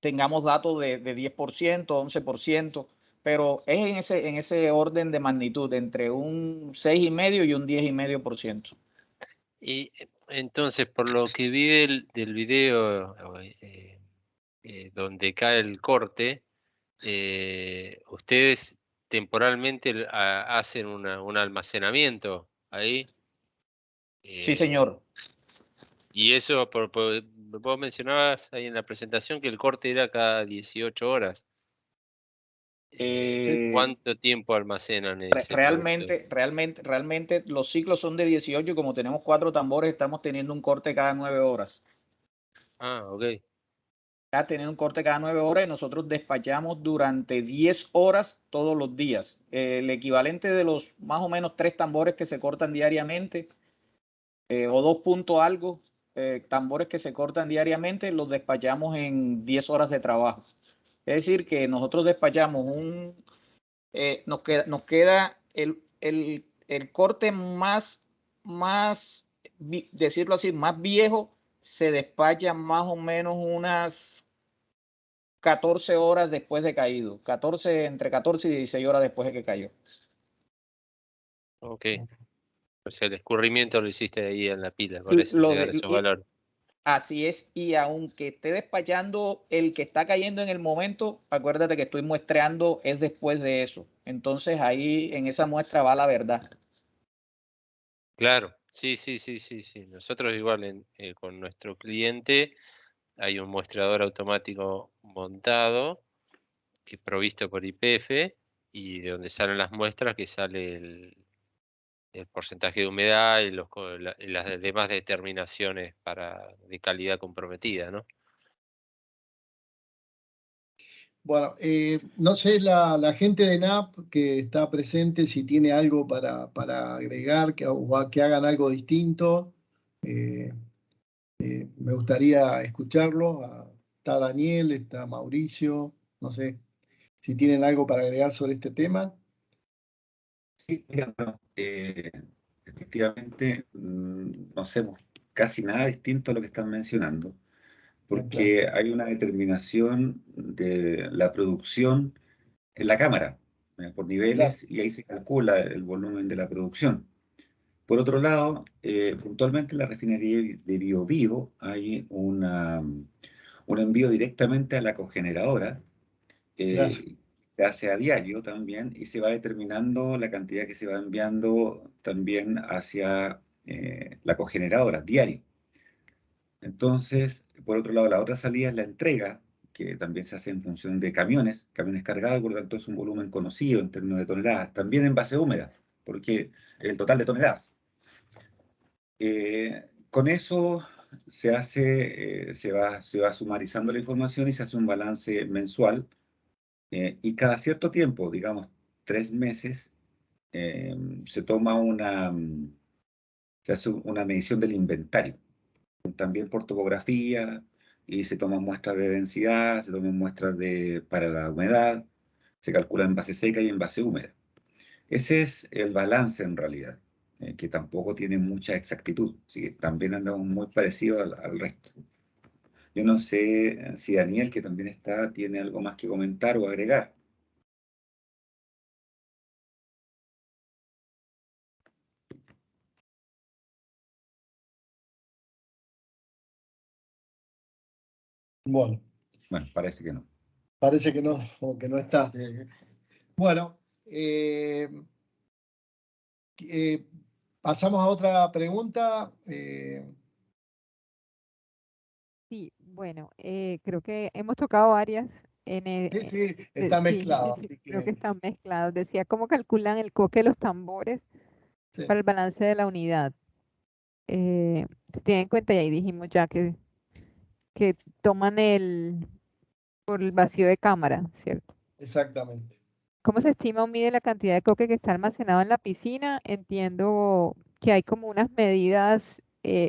tengamos datos de 10%, 11%, pero es en ese orden de magnitud, entre un 6,5% y un 10,5%. Y entonces, por lo que vi del video donde cae el corte, ustedes temporalmente hacen un almacenamiento ahí. Sí, señor. Y eso, vos mencionabas ahí en la presentación que el corte era cada 18 horas. ¿Cuánto tiempo almacenan ese realmente los ciclos son de 18 y como tenemos 4 tambores, estamos teniendo un corte cada 9 horas. Ah, ok. Tener un corte cada 9 horas y nosotros despachamos durante 10 horas todos los días. El equivalente de los más o menos 3 tambores que se cortan diariamente, o 2 puntos algo, tambores que se cortan diariamente, los despachamos en 10 horas de trabajo. Es decir, que nosotros despachamos nos queda el corte más, decirlo así, más viejo, se despacha más o menos unas 14 horas después de caído, entre 14 y 16 horas después de que cayó. Ok. O sea, el escurrimiento lo hiciste ahí en la pila, por eso llegar a esos valores. Así es, y aunque esté despachando el que está cayendo en el momento, acuérdate que estoy muestreando es después de eso. Entonces ahí en esa muestra va la verdad. Claro, sí. Nosotros igual con nuestro cliente hay un muestrador automático montado que es provisto por YPF y de donde salen las muestras que sale el porcentaje de humedad y las demás determinaciones de calidad comprometida, ¿no? Bueno, no sé la gente de NAP que está presente si tiene algo para agregar o que hagan algo distinto. Me gustaría escucharlo. Está Daniel, está Mauricio, no sé si tienen algo para agregar sobre este tema. Sí, mira, efectivamente no hacemos casi nada distinto a lo que están mencionando, porque hay una determinación de la producción en la cámara, por niveles, y ahí se calcula el volumen de la producción. Por otro lado, puntualmente en la refinería de Biobío hay un envío directamente a la cogeneradora, se hace a diario también, y se va determinando la cantidad que se va enviando también hacia la cogeneradora, diario. Entonces, por otro lado, la otra salida es la entrega, que también se hace en función de camiones cargados, por lo tanto es un volumen conocido en términos de toneladas, también en base húmeda, porque el total de toneladas. Con eso se va sumarizando la información y se hace un balance mensual, y cada cierto tiempo, digamos 3 meses, se hace una medición del inventario, también por topografía, y se toman muestras de densidad, se toman muestras para la humedad, se calcula en base seca y en base húmeda. Ese es el balance en realidad, que tampoco tiene mucha exactitud, así que también andamos muy parecidos al resto. Yo no sé si Daniel, que también está, tiene algo más que comentar o agregar. Bueno, parece que no. Parece que no, o que no estás. Bueno, pasamos a otra pregunta. Sí, bueno, creo que hemos tocado varias. Sí, está mezclado. Sí, creo que están mezclados. Decía, ¿cómo calculan el coque de los tambores para el balance de la unidad? Se tiene en cuenta, y ahí dijimos ya que toman por el vacío de cámara, ¿cierto? Exactamente. ¿Cómo se estima o mide la cantidad de coque que está almacenado en la piscina? Entiendo que hay como unas medidas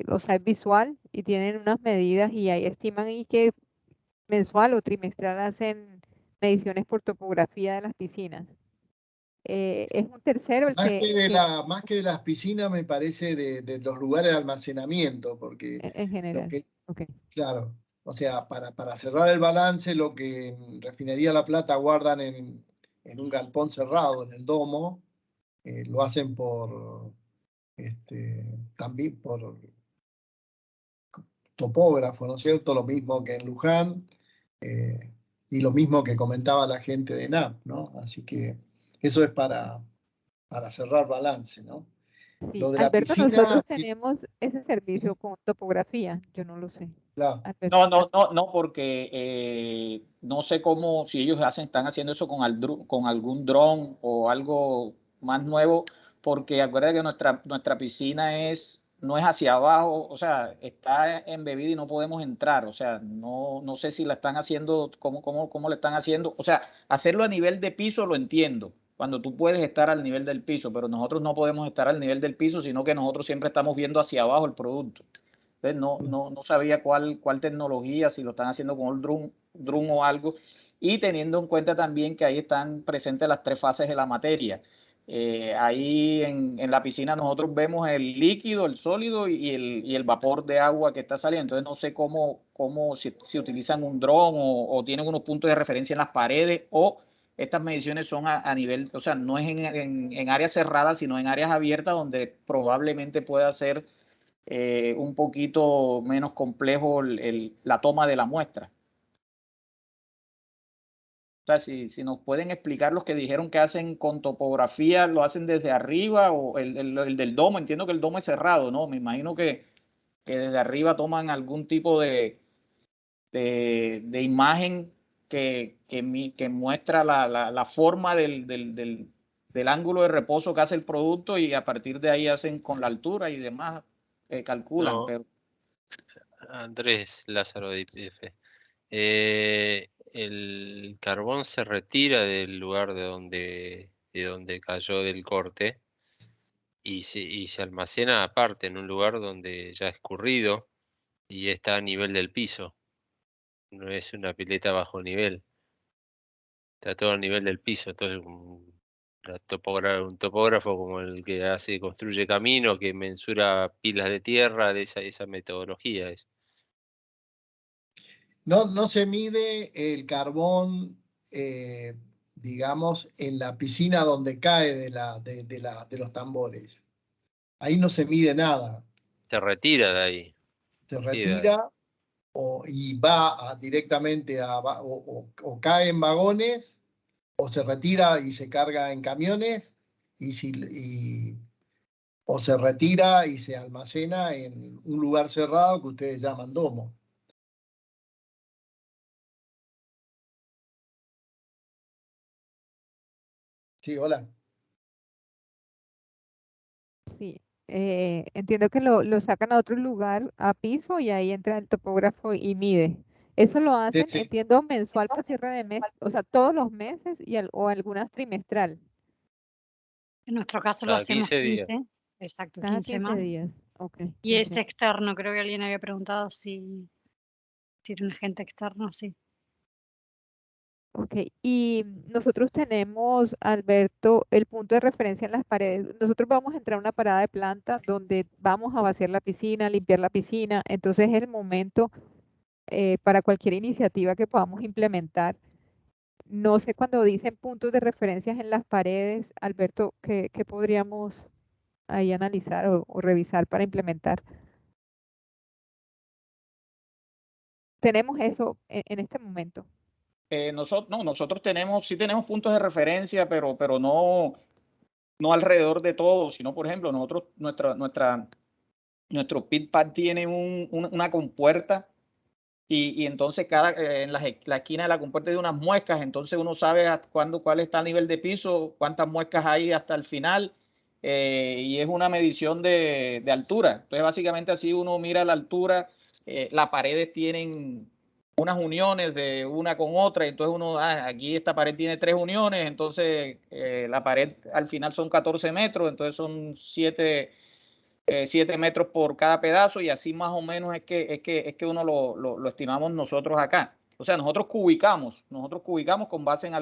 o sea, es visual y tienen unas medidas y ahí estiman y que mensual o trimestral hacen mediciones por topografía de las piscinas. Es un tercero el Más que de las piscinas, me parece de los lugares de almacenamiento, porque en general. Okay. Claro, o sea, para cerrar el balance, lo que en Refinería La Plata guardan en un galpón cerrado, en el domo, lo hacen también por topógrafo, ¿no es cierto? Lo mismo que en Luján, y lo mismo que comentaba la gente de NAP, ¿no? Así que eso es para cerrar balance, ¿no? Sí, Lo de la Alberto, piscina, nosotros sí. tenemos ese servicio con topografía, yo no lo sé. Claro. No, porque no sé cómo, si ellos están haciendo eso con algún dron o algo más nuevo, porque acuérdate que nuestra piscina no es hacia abajo, o sea, está embebida y no podemos entrar, o sea, no sé si la están haciendo, cómo le están haciendo, o sea, hacerlo a nivel de piso lo entiendo, cuando tú puedes estar al nivel del piso, pero nosotros no podemos estar al nivel del piso, sino que nosotros siempre estamos viendo hacia abajo el producto. Entonces no sabía cuál tecnología, si lo están haciendo con el drum o algo, y teniendo en cuenta también que ahí están presentes las 3 fases de la materia. Ahí en la piscina nosotros vemos el líquido, el sólido y el vapor de agua que está saliendo. Entonces no sé si utilizan un dron o tienen unos puntos de referencia en las paredes, o estas mediciones son a nivel, o sea, no es en áreas cerradas, sino en áreas abiertas donde probablemente pueda ser un poquito menos complejo la toma de la muestra. O sea, si nos pueden explicar los que dijeron que hacen con topografía, ¿lo hacen desde arriba o el del domo? Entiendo que el domo es cerrado, ¿no? Me imagino que desde arriba toman algún tipo de imagen que muestra la forma del ángulo de reposo que hace el producto, y a partir de ahí hacen con la altura y demás, calculan. No, pero Andrés Lázaro de IPF. El carbón se retira del lugar de donde cayó del corte y se almacena aparte en un lugar donde ya ha escurrido y está a nivel del piso. No es una pileta bajo nivel. Está todo a nivel del piso. Entonces, un topógrafo como el que construye camino, que mensura pilas de tierra, de esa metodología es. No se mide el carbón, digamos, en la piscina donde cae de los tambores. Ahí no se mide nada. Se retira de ahí. Se retira y va directamente o cae en vagones, o se retira y se carga en camiones, o se retira y se almacena en un lugar cerrado que ustedes llaman domo. Sí, hola. Sí, entiendo que lo sacan a otro lugar, a piso, y ahí entra el topógrafo y mide. Eso lo hacen, Sí. entiendo, mensual para cierre de mes, o sea, todos los meses o algunas trimestral. En nuestro caso lo Cada hacemos 15 días. 15, exacto, Cada 15 15 más. días. Ok. Y es 15. externo, creo que alguien había preguntado si era un agente externo, sí. Ok, y nosotros tenemos, Alberto, el punto de referencia en las paredes. Nosotros vamos a entrar a una parada de planta donde vamos a vaciar la piscina, limpiar la piscina. Entonces es el momento para cualquier iniciativa que podamos implementar. No sé, cuando dicen puntos de referencias en las paredes, Alberto, ¿qué podríamos ahí analizar o revisar para implementar? Tenemos eso en este momento. Nosotros sí tenemos puntos de referencia, pero no alrededor de todo, sino, por ejemplo, nuestro pit pad tiene una compuerta, y entonces en la esquina de la compuerta hay unas muescas, entonces uno sabe cuál está el nivel de piso, cuántas muescas hay hasta el final, y es una medición de altura. Entonces, básicamente así uno mira la altura, las paredes tienen unas uniones de una con otra, entonces aquí esta pared tiene 3 uniones, entonces la pared al final son 14 metros, entonces son 7 7 metros por cada pedazo, y así más o menos es que uno lo estimamos nosotros acá. O sea, nosotros cubicamos con base en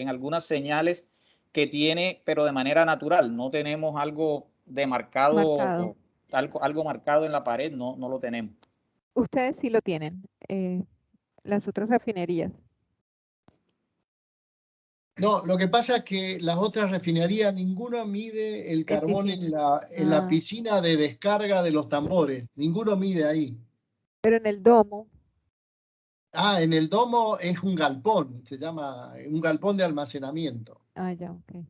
algunas señales que tiene, pero de manera natural. No tenemos algo demarcado, algo marcado en la pared, no lo tenemos. Ustedes sí lo tienen, las otras refinerías. No, lo que pasa es que las otras refinerías, ninguna mide el carbón en la piscina de descarga de los tambores. Ninguno mide ahí. Pero en el domo. Ah, en el domo es un galpón, se llama un galpón de almacenamiento. Ah, ya, ok.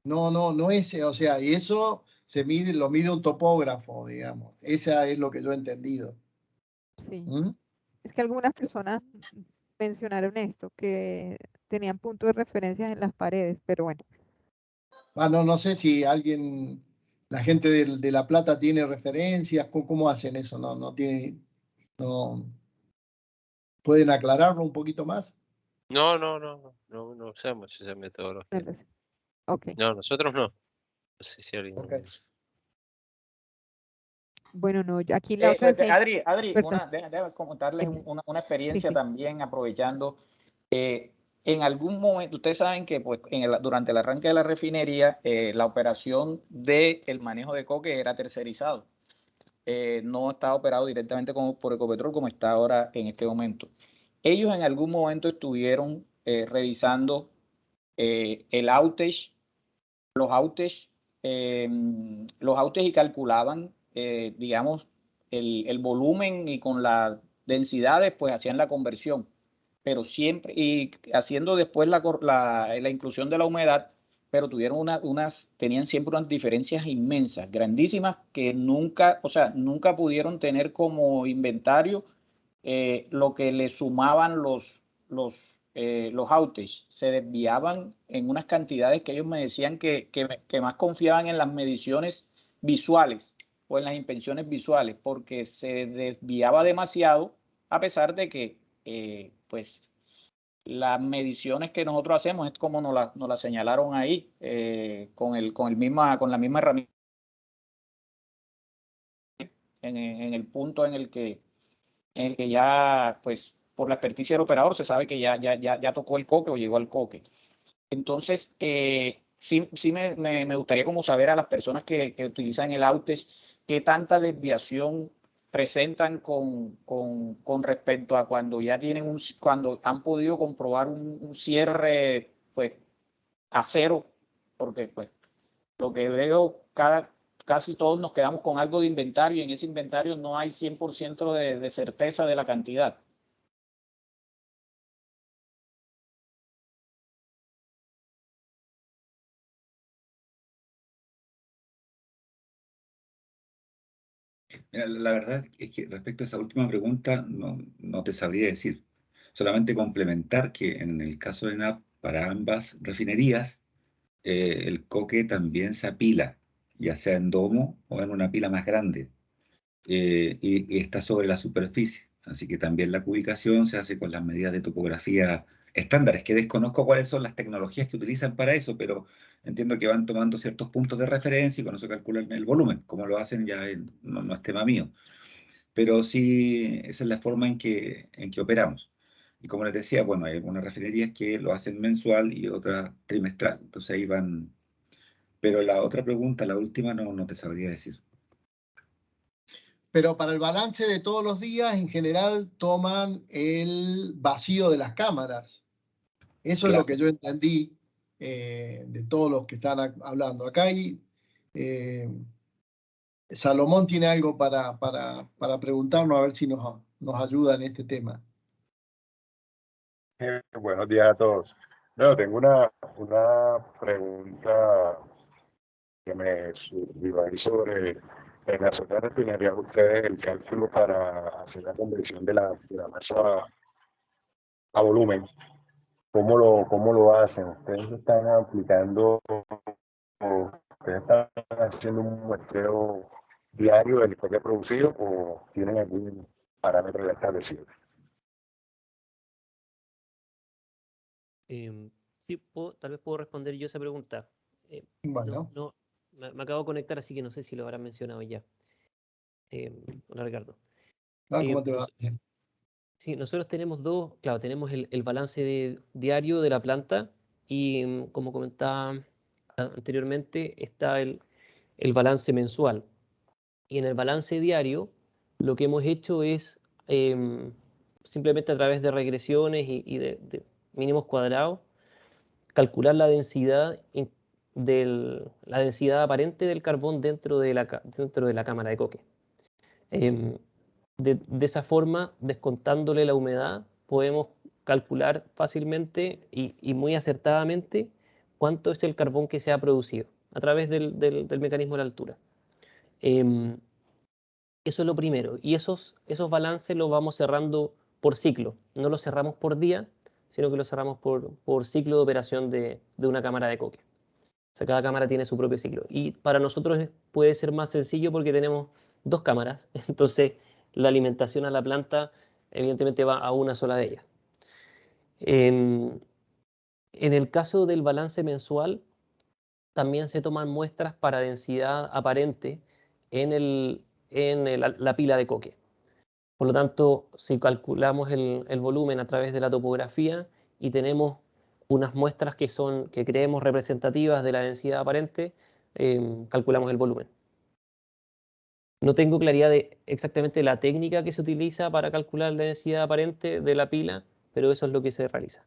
No es, o sea, y eso lo mide un topógrafo, digamos. Esa es lo que yo he entendido. Sí. ¿Mm? Es que algunas personas mencionaron esto, que tenían puntos de referencia en las paredes, pero bueno. Ah, no sé si la gente de La Plata tiene referencias, ¿cómo hacen eso? No ¿pueden aclararlo un poquito más? No usamos esa metodología. Okay. No, nosotros no. No sé si alguien... Okay. Bueno, no, aquí la otra... Adri, déjame contarles una experiencia también, aprovechando. En algún momento, ustedes saben que pues, durante el arranque de la refinería, la operación del manejo de coque era tercerizado. No estaba operado directamente por Ecopetrol como está ahora en este momento. Ellos en algún momento estuvieron revisando el outage, los outages y calculaban, digamos, el volumen, y con las densidades pues hacían la conversión, pero siempre, y haciendo después la inclusión de la humedad, pero tenían siempre unas diferencias inmensas, grandísimas, que nunca pudieron tener como inventario lo que le sumaban los outages. Se desviaban en unas cantidades que ellos me decían que más confiaban en las mediciones visuales o en las inspecciones visuales, porque se desviaba demasiado, a pesar de que pues las mediciones que nosotros hacemos es como nos la señalaron ahí, con la misma herramienta, en el punto en el que ya, pues, por la experticia del operador se sabe que ya tocó el coque o llegó al coque. Entonces, sí me gustaría como saber a las personas que utilizan el outage qué tanta desviación presentan con respecto a cuando ya cuando han podido comprobar un cierre, pues, a cero, porque pues lo que veo, casi todos nos quedamos con algo de inventario, y en ese inventario no hay 100% de certeza de la cantidad. Mira, la verdad es que respecto a esa última pregunta no te sabría decir. Solamente complementar que en el caso de NAP, para ambas refinerías, el coque también se apila, ya sea en domo o en una pila más grande, y está sobre la superficie. Así que también la cubicación se hace con las medidas de topografía estándares, que desconozco cuáles son las tecnologías que utilizan para eso, pero entiendo que van tomando ciertos puntos de referencia y con eso calculan el volumen. Como lo hacen ya no es tema mío. Pero sí, esa es la forma en que operamos. Y como les decía, bueno, hay algunas refinerías que lo hacen mensual y otras trimestral. Entonces ahí van. Pero la otra pregunta, la última, no te sabría decir. Pero para el balance de todos los días, en general, toman el vacío de las cámaras. Eso es lo que yo entendí de todos los que están hablando. Acá hay... Salomón tiene algo para preguntarnos, a ver si nos ayuda en este tema. Buenos días a todos. No, tengo una pregunta que me surgió ahí sobre en las otras refinerías ustedes el cálculo para hacer la conversión de la masa a volumen. ¿Cómo lo hacen? ¿Ustedes están aplicando, ustedes están haciendo un muestreo diario del coque producido o tienen algún parámetro ya establecido? Sí, tal vez puedo responder yo esa pregunta. Bueno. me acabo de conectar, así que no sé si lo habrán mencionado ya. Hola, Ricardo. ¿Cómo te va? Sí, nosotros tenemos claro, tenemos el balance diario de la planta y como comentaba anteriormente, está el balance mensual. Y en el balance diario, lo que hemos hecho es simplemente a través de regresiones y de mínimos cuadrados, calcular la densidad la densidad aparente del carbón dentro de la cámara de coque. De esa forma, descontándole la humedad, podemos calcular fácilmente y muy acertadamente cuánto es el carbón que se ha producido a través del mecanismo de la altura. Eso es lo primero. Y esos balances los vamos cerrando por ciclo. No los cerramos por día, sino que los cerramos por ciclo de operación de una cámara de coque. O sea, cada cámara tiene su propio ciclo. Y para nosotros puede ser más sencillo porque tenemos 2 cámaras. Entonces, la alimentación a la planta evidentemente va a una sola de ellas. En el caso del balance mensual, también se toman muestras para densidad aparente en la pila de coque. Por lo tanto, si calculamos el volumen a través de la topografía y tenemos unas muestras que creemos representativas de la densidad aparente, calculamos el volumen. No tengo claridad de exactamente la técnica que se utiliza para calcular la densidad aparente de la pila, pero eso es lo que se realiza.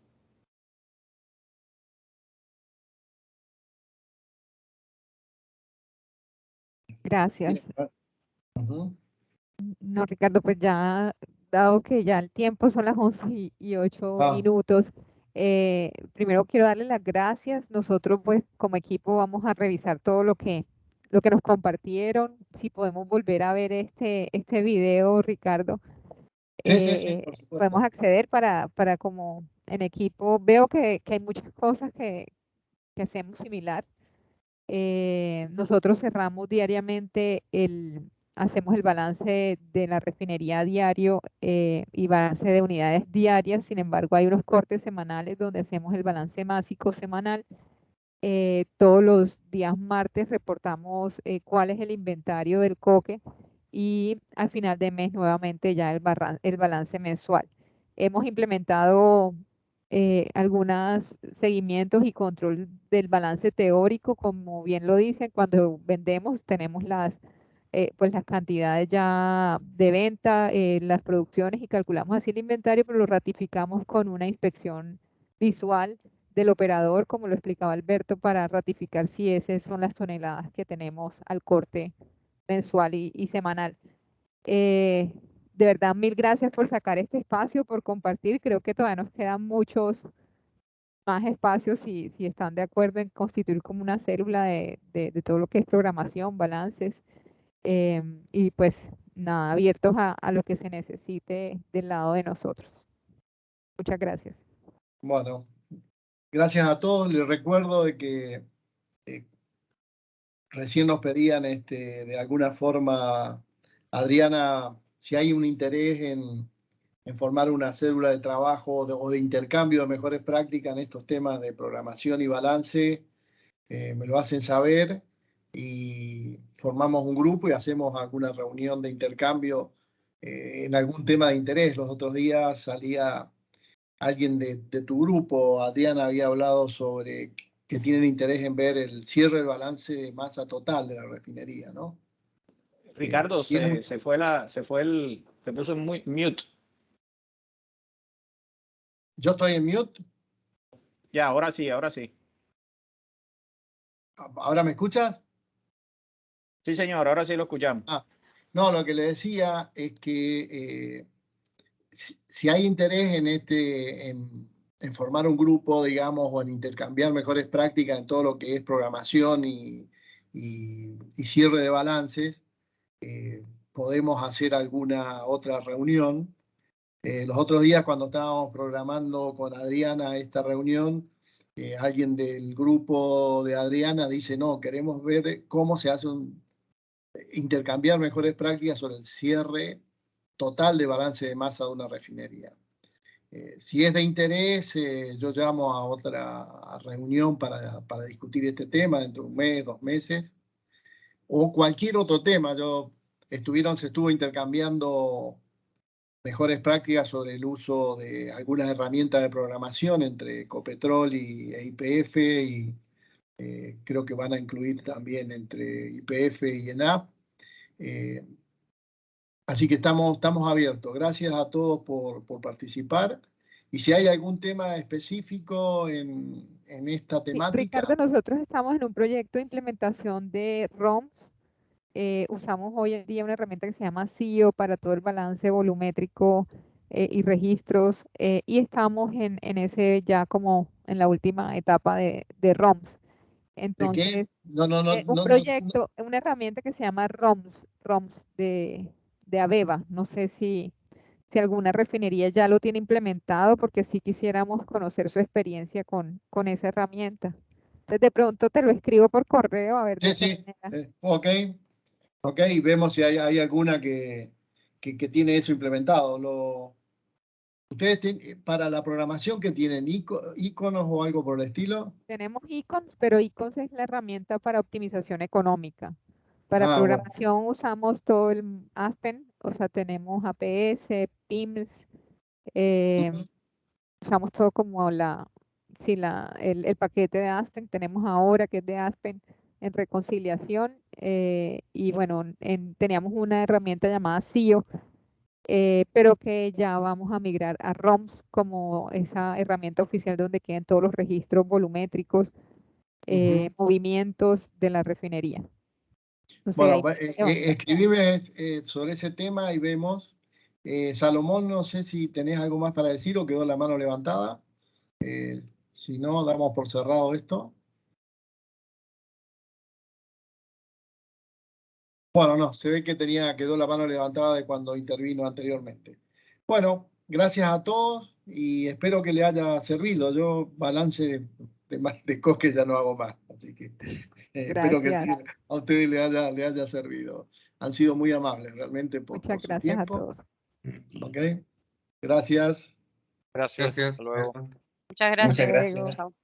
Gracias. No, Ricardo, pues ya, dado que ya el tiempo son las 11:08 minutos, primero quiero darle las gracias. Nosotros, pues, como equipo vamos a revisar todo lo que nos compartieron. Si podemos volver a ver este video, Ricardo, Sí, por supuesto. podemos acceder para como en equipo. Veo que hay muchas cosas que hacemos similar. Nosotros cerramos diariamente hacemos el balance de la refinería diario y balance de unidades diarias. Sin embargo, hay unos cortes semanales donde hacemos el balance másico semanal. Todos los días martes reportamos cuál es el inventario del coque y al final de mes nuevamente ya el balance mensual. Hemos implementado algunos seguimientos y control del balance teórico, como bien lo dicen, cuando vendemos tenemos pues las cantidades ya de venta, las producciones y calculamos así el inventario, pero lo ratificamos con una inspección visual del operador, como lo explicaba Alberto, para ratificar si esas son las toneladas que tenemos al corte mensual y semanal. De verdad, mil gracias por sacar este espacio, por compartir. Creo que todavía nos quedan muchos más espacios si están de acuerdo en constituir como una célula de todo lo que es programación, balances, y pues nada, abiertos a lo que se necesite del lado de nosotros. Muchas gracias. Bueno, gracias a todos. Les recuerdo de que recién nos pedían de alguna forma, Adriana, si hay un interés en formar una célula de trabajo o de intercambio de mejores prácticas en estos temas de programación y balance, me lo hacen saber y formamos un grupo y hacemos alguna reunión de intercambio en algún tema de interés. Los otros días salía alguien de tu grupo, Adriana había hablado sobre que tienen interés en ver el cierre del balance de masa total de la refinería, ¿no? Ricardo, si se puso en mute. ¿Yo estoy en mute? Ya, ahora sí, ahora sí. ¿Ahora me escuchas? Sí, señor, ahora sí lo escuchamos. No, lo que le decía es que si hay interés en formar un grupo, digamos, o en intercambiar mejores prácticas en todo lo que es programación y cierre de balances, podemos hacer alguna otra reunión. Los otros días, cuando estábamos programando con Adriana esta reunión, alguien del grupo de Adriana dice, no, queremos ver cómo se hace intercambiar mejores prácticas sobre el cierre total de balance de masa de una refinería. Si es de interés, yo llamo a otra reunión para discutir este tema dentro de un mes, 2 meses, o cualquier otro tema. Se estuvo intercambiando mejores prácticas sobre el uso de algunas herramientas de programación entre Copetrol e YPF, y creo que van a incluir también entre YPF y ENAP. Así que estamos abiertos. Gracias a todos por participar. Y si hay algún tema específico en esta temática. Ricardo, nosotros estamos en un proyecto de implementación de ROMs. Usamos hoy en día una herramienta que se llama CIO para todo el balance volumétrico y registros, y estamos en ese ya como en la última etapa de ROMs. Entonces, ¿De qué? un proyecto, una herramienta que se llama ROMs de AVEVA. No sé si alguna refinería ya lo tiene implementado, porque sí quisiéramos conocer su experiencia con esa herramienta. Entonces, de pronto te lo escribo por correo, a ver de Sí, qué manera. Ok, y vemos si hay alguna que tiene eso implementado. ¿Ustedes para la programación que tienen iconos o algo por el estilo? Tenemos Icons, pero Icons es la herramienta para optimización económica. Para Bueno. programación usamos todo el Aspen, o sea, tenemos APS, PIMS, usamos todo como el paquete de Aspen. Tenemos ahora que es de Aspen en reconciliación, y bueno, teníamos una herramienta llamada CIO, pero que ya vamos a migrar a ROMs como esa herramienta oficial donde queden todos los registros volumétricos, movimientos de la refinería. Bueno, escribime sobre ese tema y vemos. Salomón, no sé si tenés algo más para decir o quedó la mano levantada. Si no, damos por cerrado esto. Bueno, no, se ve que quedó la mano levantada de cuando intervino anteriormente. Bueno, gracias a todos y espero que le haya servido. Yo balance de COSCE ya no hago más, así que espero que a ustedes le haya servido. Han sido muy amables realmente por su tiempo. Muchas gracias a todos. Ok, gracias. Gracias. Gracias. Hasta luego. Muchas gracias. Muchas gracias. Chao.